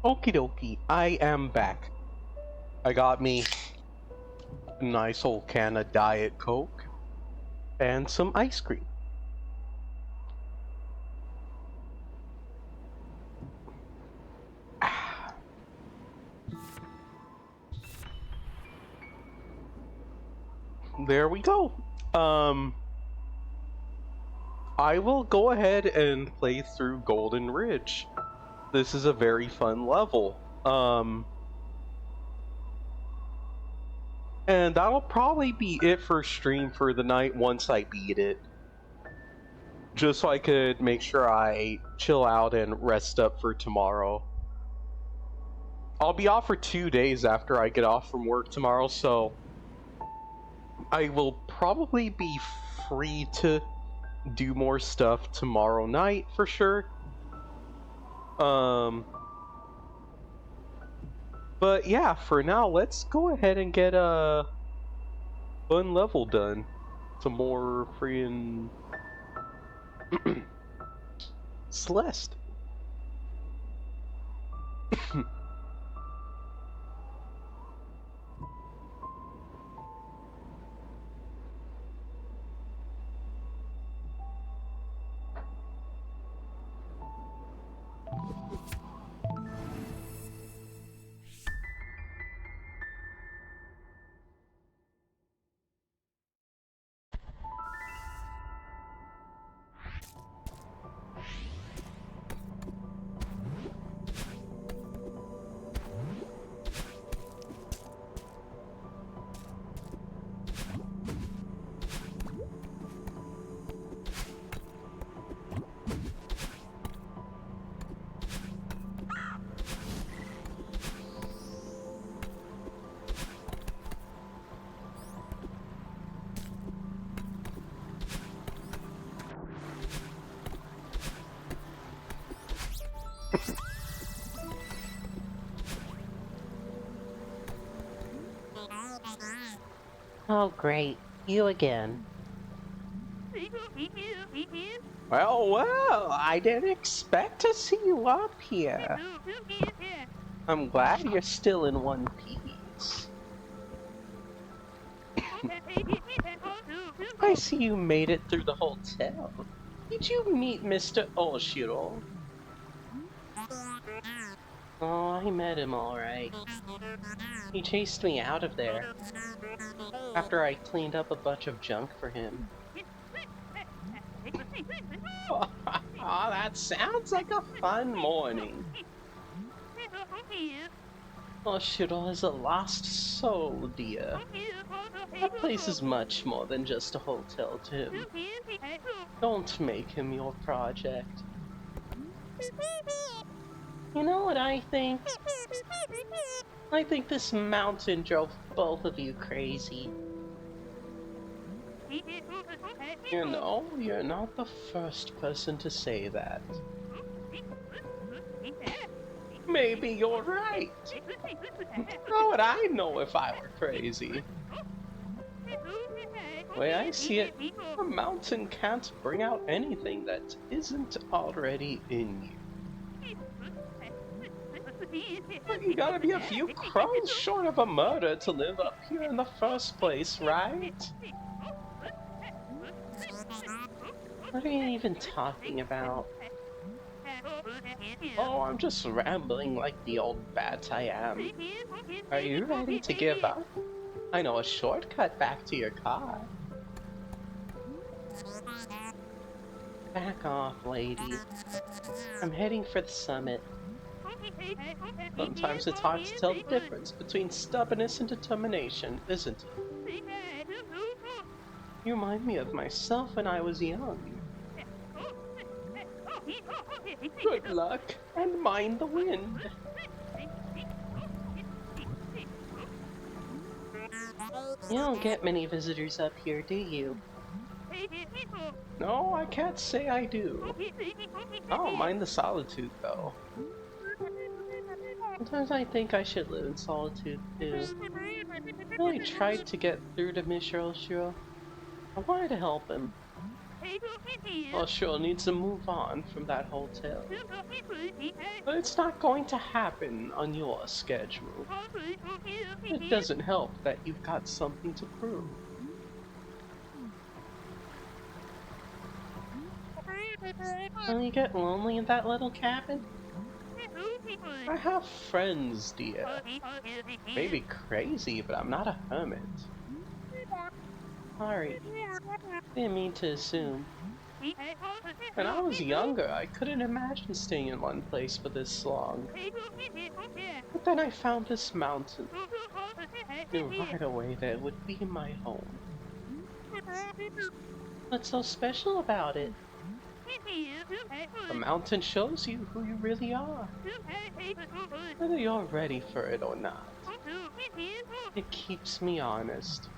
Okie dokie, I am back. I got me a nice old can of Diet Coke and some ice cream. There we go. I will go ahead and play through Golden Ridge. This is a very fun level. And that'll probably be it for stream for the night once I beat it. Just so I could make sure I chill out and rest up for tomorrow. I'll be off for 2 days after I get off from work tomorrow, so I will probably be free to do more stuff tomorrow night for sure. But yeah, for now, let's go ahead and get a fun level done. Some more freaking Celeste. Oh, great. You again. Well, I didn't expect to see you up here. I'm glad you're still in one piece. I see you made it through the hotel. Did you meet Mr. Oshiro? Oh, I met him alright. He chased me out of there after I cleaned up a bunch of junk for him. Oh, that sounds like a fun morning. Oshiro is a lost soul, dear. That place is much more than just a hotel to him. Don't make him your project. You know what I think? I think this mountain drove both of you crazy. You know, you're not the first person to say that. Maybe you're right. How would I know if I were crazy? The way I see it, a mountain can't bring out anything that isn't already in you. But you gotta be a few crumbs short of a murder to live up here in the first place, right? What are you even talking about? Oh, I'm just rambling like the old bat I am. Are you ready to give up? I know a shortcut back to your car. Back off, lady. I'm heading for the summit. Sometimes it's hard to tell the difference between stubbornness and determination, isn't it? You remind me of myself when I was young. Good luck, and mind the wind. You don't get many visitors up here, do you? No, I can't say I do. I don't mind the solitude, though. Sometimes I think I should live in solitude, too. I really tried to get through to Mr. Oshiro. I wanted to help him. Well, she'll need to move on from that hotel. But it's not going to happen on your schedule. It doesn't help that you've got something to prove. Will you get lonely in that little cabin? I have friends, dear. Maybe crazy, but I'm not a hermit. Sorry, didn't mean to assume. When I was younger, I couldn't imagine staying in one place for this long. But then I found this mountain. Knew right away that it would be my home. What's so special about it? The mountain shows you who you really are. Whether you're ready for it or not. It keeps me honest.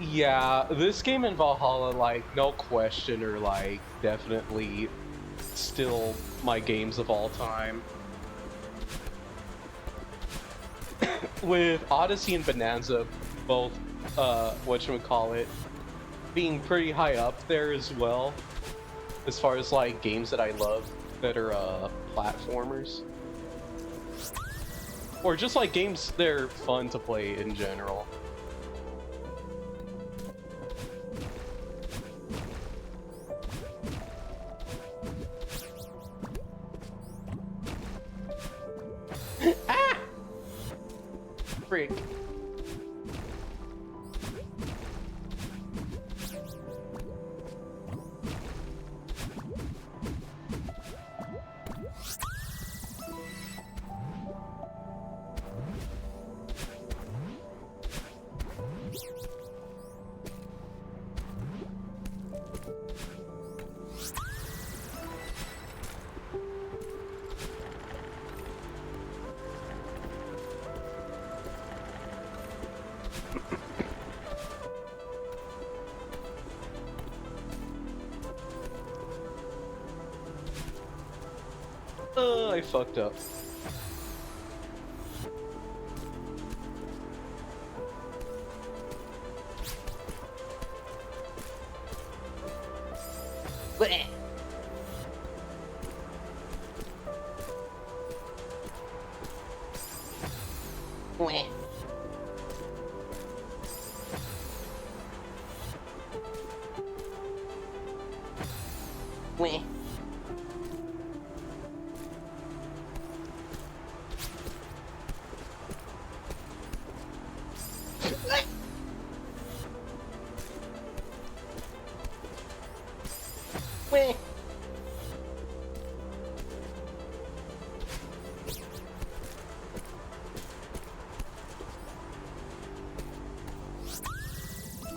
Yeah, this game in Valhalla, like, no question, are like definitely still my games of all time. With Odyssey and Bonanza both, whatchamacallit, being pretty high up there as well, as far as like games that I love that are platformers. Or just like games that are fun to play in general. Ah! Frick. Oh, I fucked up. Blech. Blech. Blech. Blech.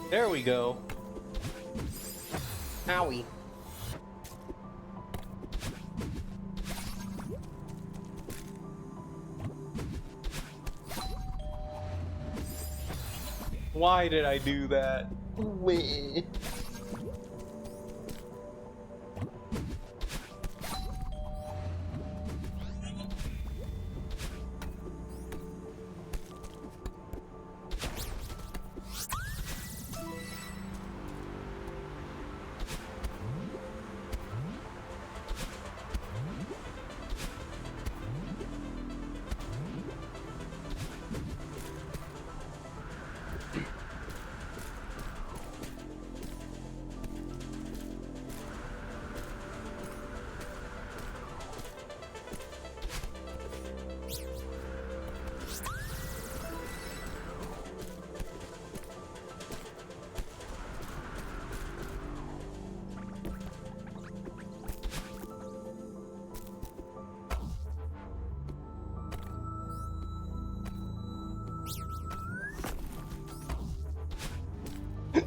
There we go. Owie. Why did I do that? Wait.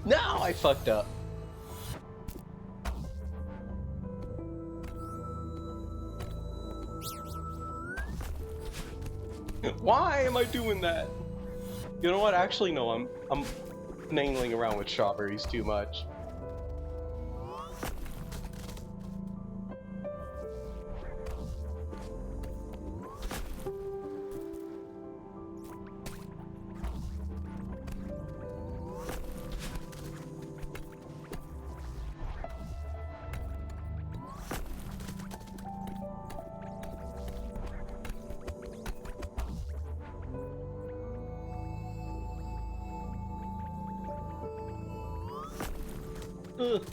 No, I fucked up. Why am I doing that? You know what? Actually, no. nailing around with strawberries too much. Ugh.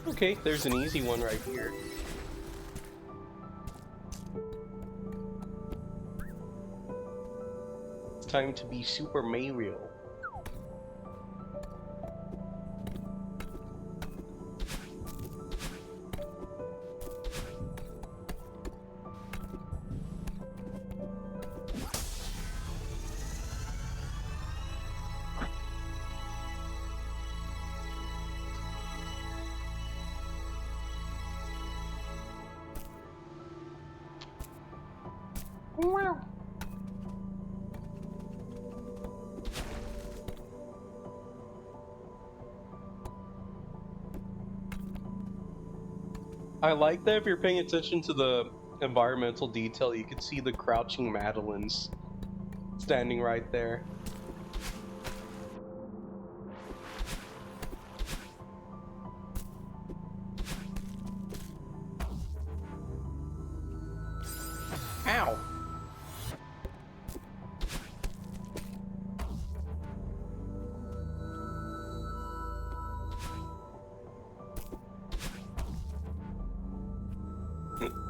Okay, there's an easy one right here. It's time to be Super Mario. Wow. I like that if you're paying attention to the environmental detail, you can see the crouching Madeleines standing right there. Ow!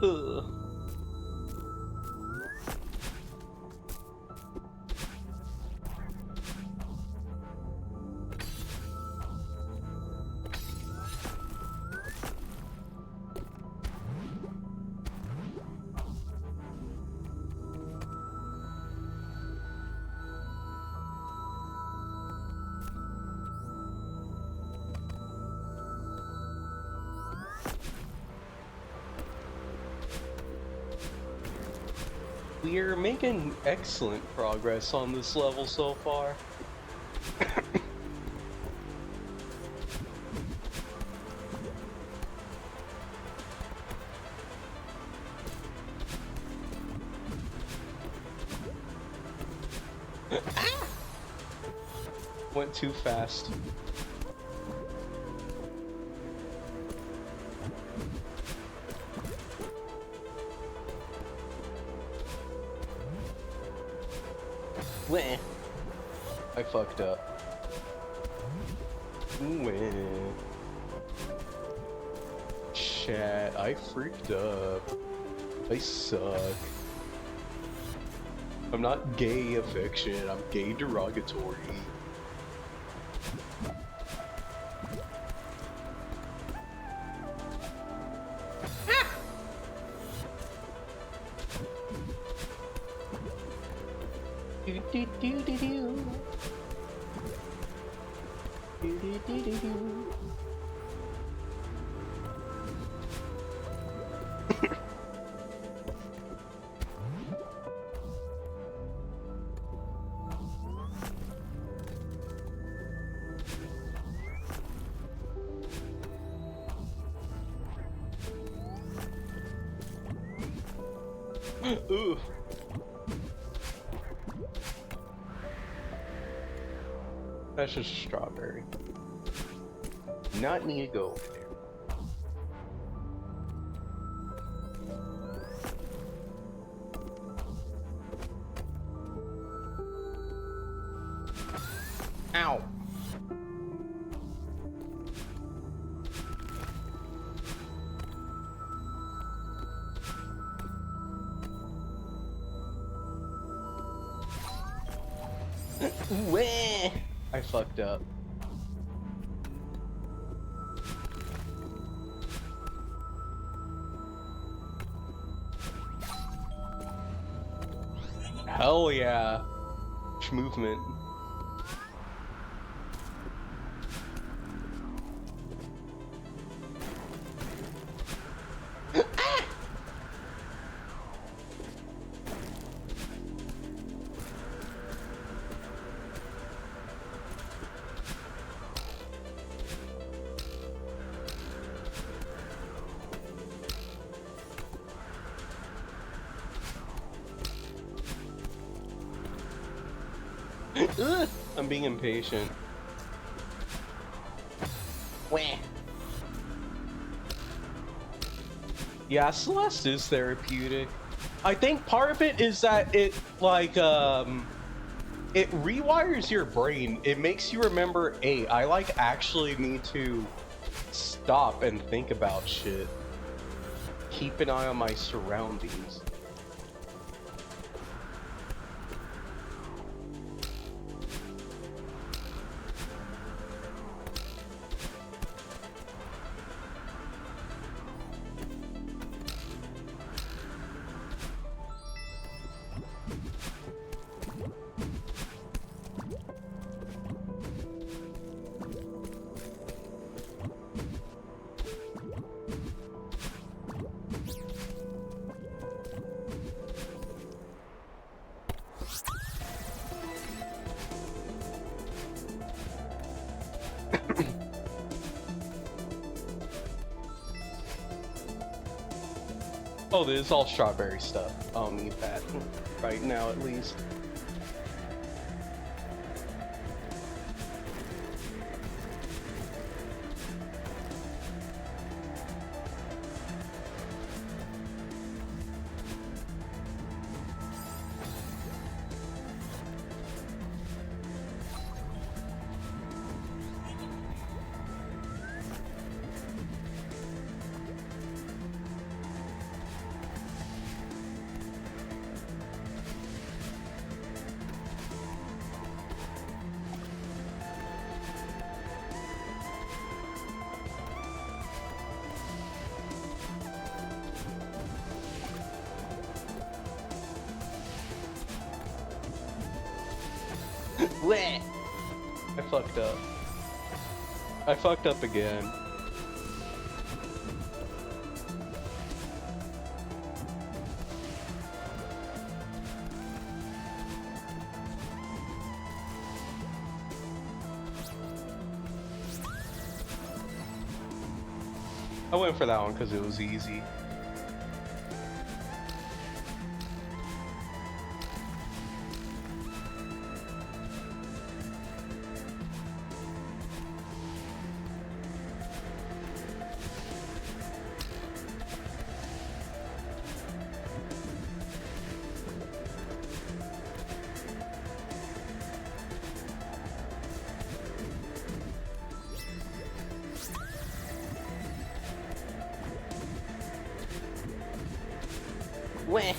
Ugh. We're making excellent progress on this level so far. Went too fast. Weh. I fucked up. Weh. Chat, I freaked up. I suck. I'm not gay affection, I'm gay derogatory. Do do do do do. Do do do do do. Ooh. That's just a strawberry. Not need to go over there. Ow. Weh. I fucked up. Hell yeah. Movement. Ugh, I'm being impatient. Wah. Yeah, Celeste is therapeutic. I think part of it is that it, like, it rewires your brain. It makes you remember, hey, I, like, actually need to stop and think about shit. Keep an eye on my surroundings. Oh, this is all strawberry stuff. I don't need that right now, at least. Wah. I fucked up. I fucked up again. I went for that one because it was easy. Wah.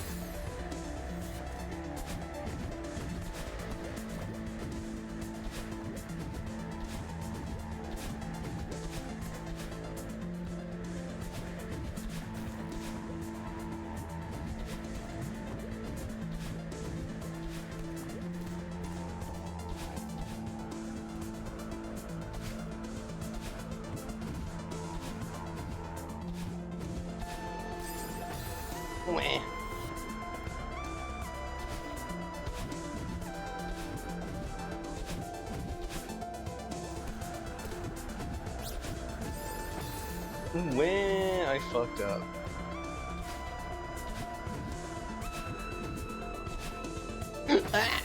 Wah. When I fucked up. Ah.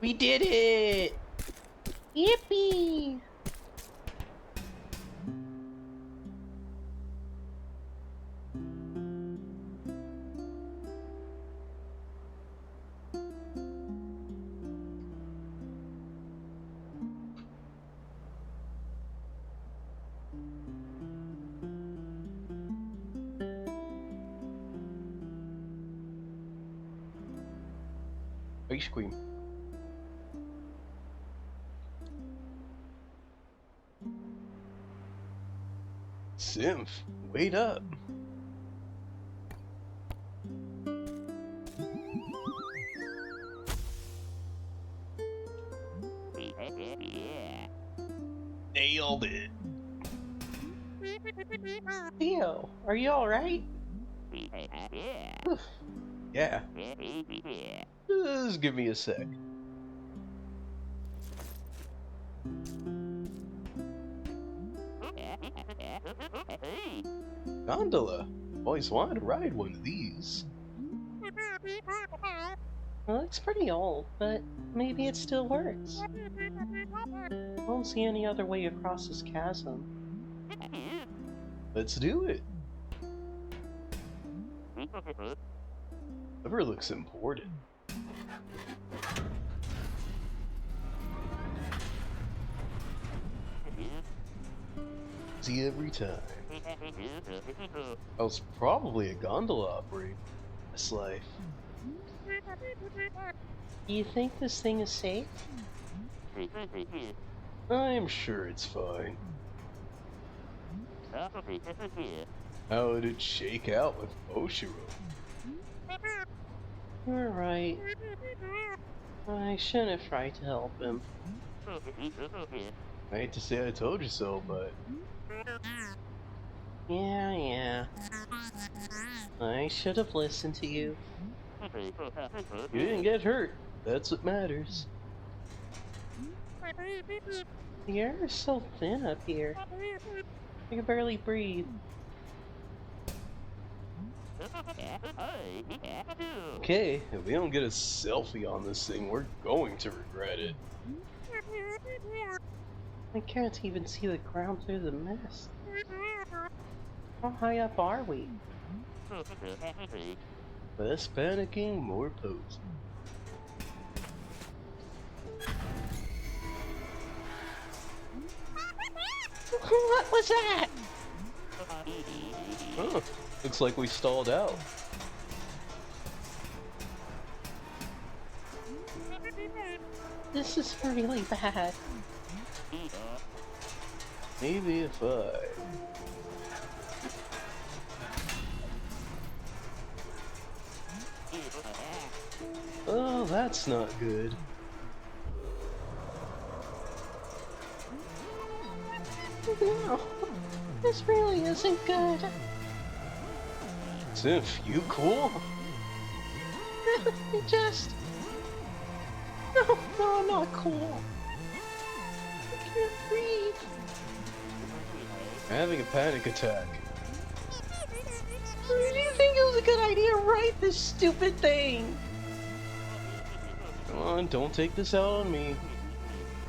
We did it! Yippee! Ice cream. Symph, wait up. Nailed it. Theo, are you alright? Yeah. Just give me a sec. Gondola. Always wanted to ride one of these. It looks pretty old, but maybe it still works. I don't see any other way across this chasm. Let's do it. Never looks important. See every time. I was probably a gondola operator. This life. Do you think this thing is safe? I'm sure it's fine. How would it shake out with Oshiro? You're right. I shouldn't have tried to help him. I hate to say I told you so, but Yeah. I should have listened to you. you didn't get hurt. That's what matters. The air is so thin up here. I can barely breathe. Okay, if we don't get a selfie on this thing, we're going to regret it. I can't even see the ground through the mist. How high up are we? Less panicking, more posing. What was that? Huh, looks like we stalled out. This is really bad. Maybe if I... Oh, that's not good. No, this really isn't good. Sif, you cool? It just... No, I'm not cool. I can't breathe. I'm having a panic attack. Do you think it was a good idea to write this stupid thing? Come on, don't take this out on me.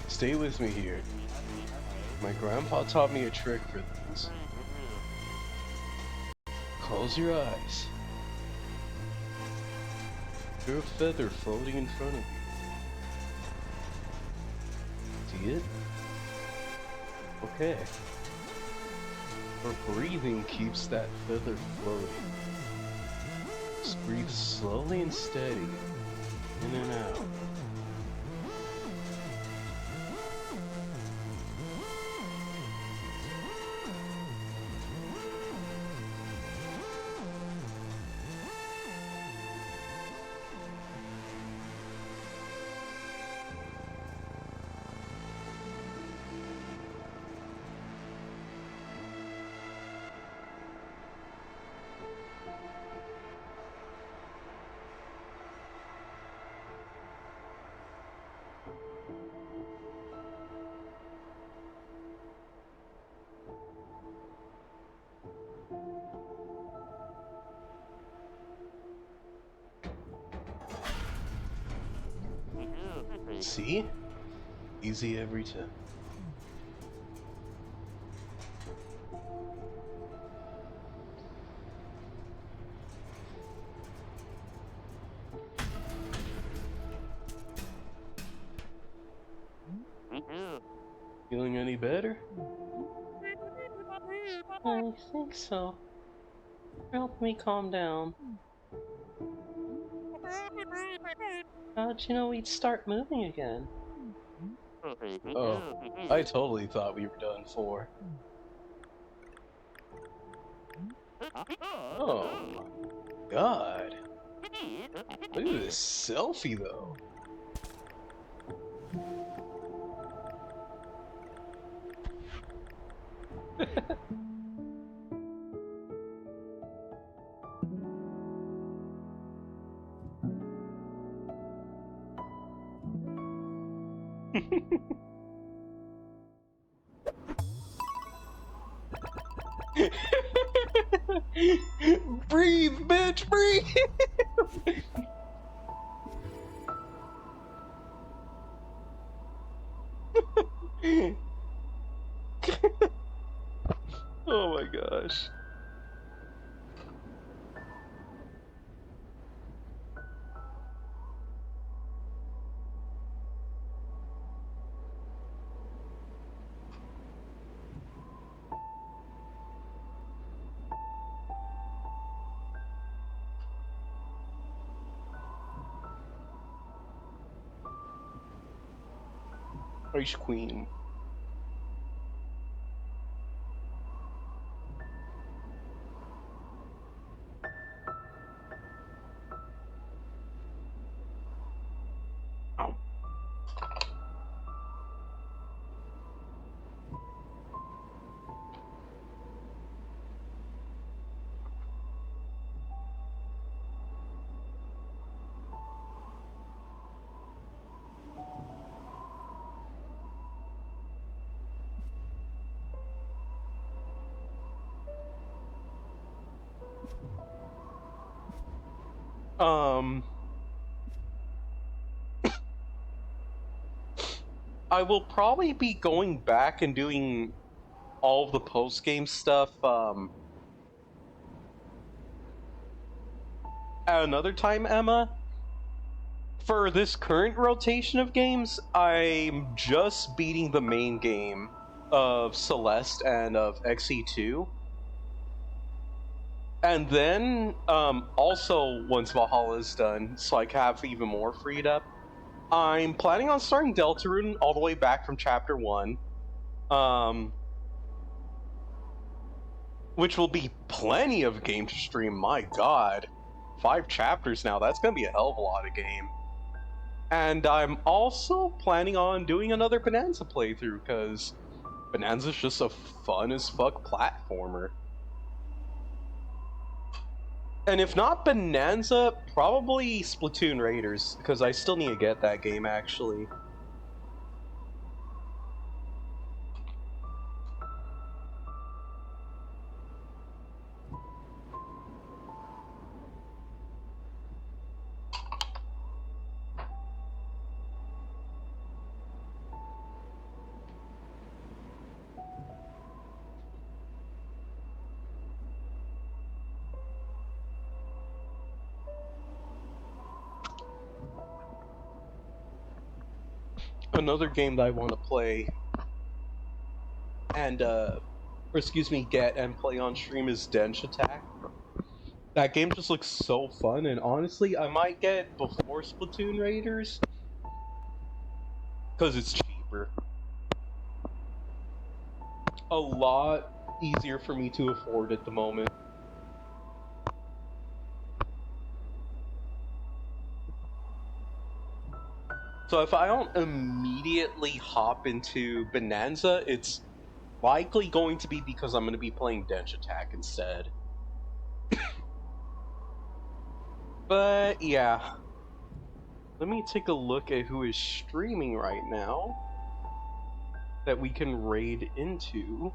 Stay with me here. My grandpa taught me a trick for this. Close your eyes. You're a feather floating in front of you. See it? Okay. Our breathing keeps that feather floating. Just breathe slowly and steady, in and out. See? Easy every time. Feeling any better? I think so. Help me calm down. How'd you know we'd start moving again? Oh, I totally thought we were done for. Oh, God. Look at this selfie, though. Breathe, bitch, breathe! Oh my gosh. Ice Queen. Ow. I will probably be going back and doing all of the post-game stuff, at another time, Emma. For this current rotation of games, I'm just beating the main game of Celeste and of XE2. And then, also, once Valhalla is done, so I can have even more freed up, I'm planning on starting Deltarune all the way back from Chapter 1. Which will be plenty of game to stream, my god. 5 chapters now, that's gonna be a hell of a lot of game. And I'm also planning on doing another Bonanza playthrough, because Bonanza's just a fun as fuck platformer. And if not Bonanza, probably Splatoon Raiders, because I still need to get that game, actually. Another game that I want to play and or excuse me, get and play on stream is Dench Attack. That game just looks so fun, and honestly, I might get it before Splatoon Raiders because it's cheaper. A lot easier for me to afford at the moment. So if I don't immediately hop into Bonanza, it's likely going to be because I'm going to be playing Dench Attack instead. But yeah. Let me take a look at who is streaming right now that we can raid into.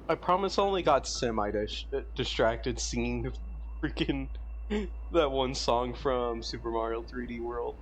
I promise I only got distracted singing freaking that one song from Super Mario 3D World.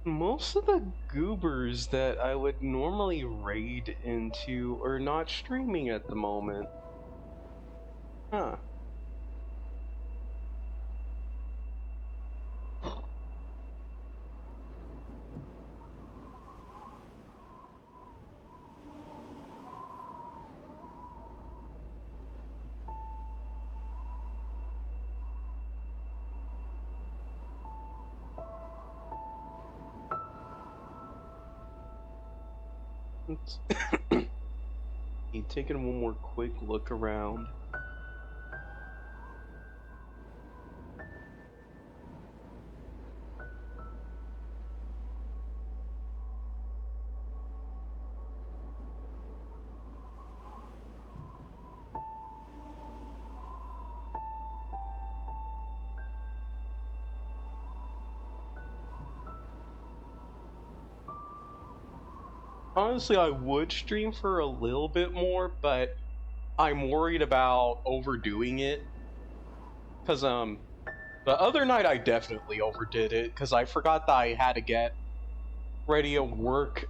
Most of the goobers that I would normally raid into are not streaming at the moment. Huh. Taking one more quick look around. Honestly, I would stream for a little bit more, but I'm worried about overdoing it. Cause the other night I definitely overdid it, cause I forgot that I had to get ready to work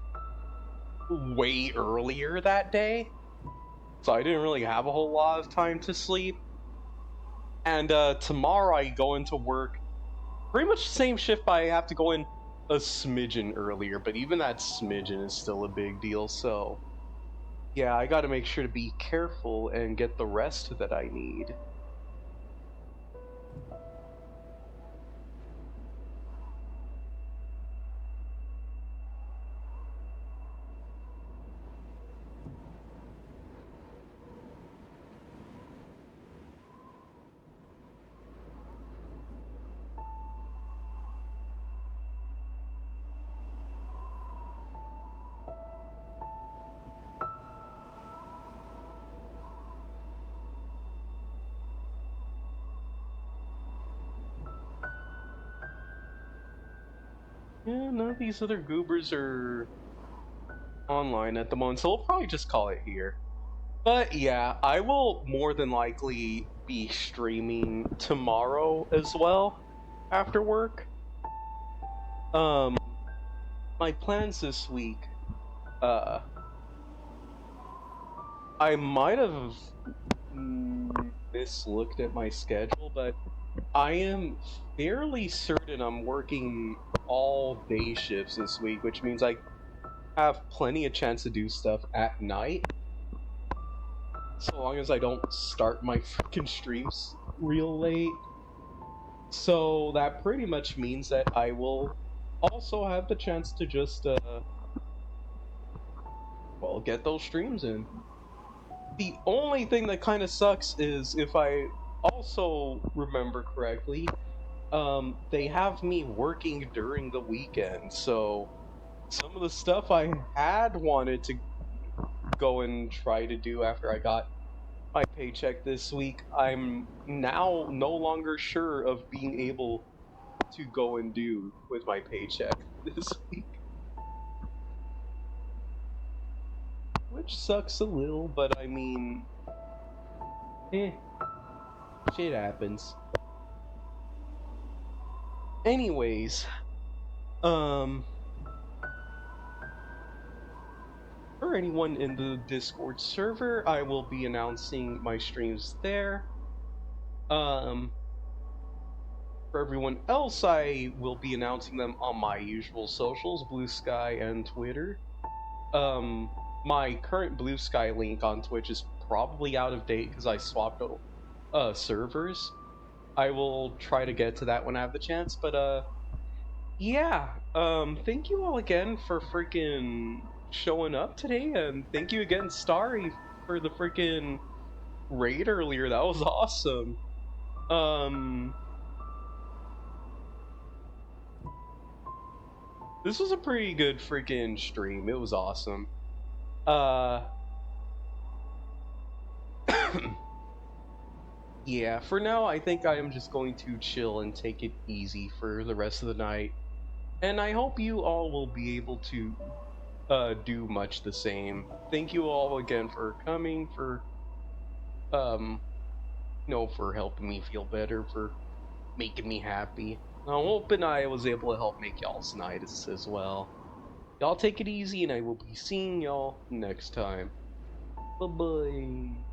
way earlier that day. So I didn't really have a whole lot of time to sleep. And tomorrow I go into work pretty much the same shift, but I have to go in a smidgen earlier, but even that smidgen is still a big deal, so yeah, I gotta make sure to be careful and get the rest that I need. Yeah, none of these other goobers are online at the moment, so we'll probably just call it here. But yeah, I will more than likely be streaming tomorrow as well after work. My plans this week, I might have mislooked at my schedule, but I am fairly certain I'm working all day shifts this week, which means I have plenty of chance to do stuff at night. So long as I don't start my freaking streams real late. So that pretty much means that I will also have the chance to just, well, get those streams in. The only thing that kind of sucks is, if I also remember correctly, they have me working during the weekend, so some of the stuff I had wanted to go and try to do after I got my paycheck this week, I'm now no longer sure of being able to go and do with my paycheck this week. Which sucks a little, but I mean, shit happens. Anyways, for anyone in the Discord server, I will be announcing my streams there. For everyone else, I will be announcing them on my usual socials, Blue Sky and Twitter. My current Blue Sky link on Twitch is probably out of date because I swapped servers. I will try to get to that when I have the chance, but yeah. Thank you all again for freaking showing up today, and thank you again, Starry, for the freaking raid earlier. That was awesome. This was a pretty good freaking stream. It was awesome. Yeah, for now, I think I am just going to chill and take it easy for the rest of the night. And I hope you all will be able to do much the same. Thank you all again for coming, for for helping me feel better, for making me happy. I'm hoping I was able to help make y'all's night as well. Y'all take it easy, and I will be seeing y'all next time. Bye-bye.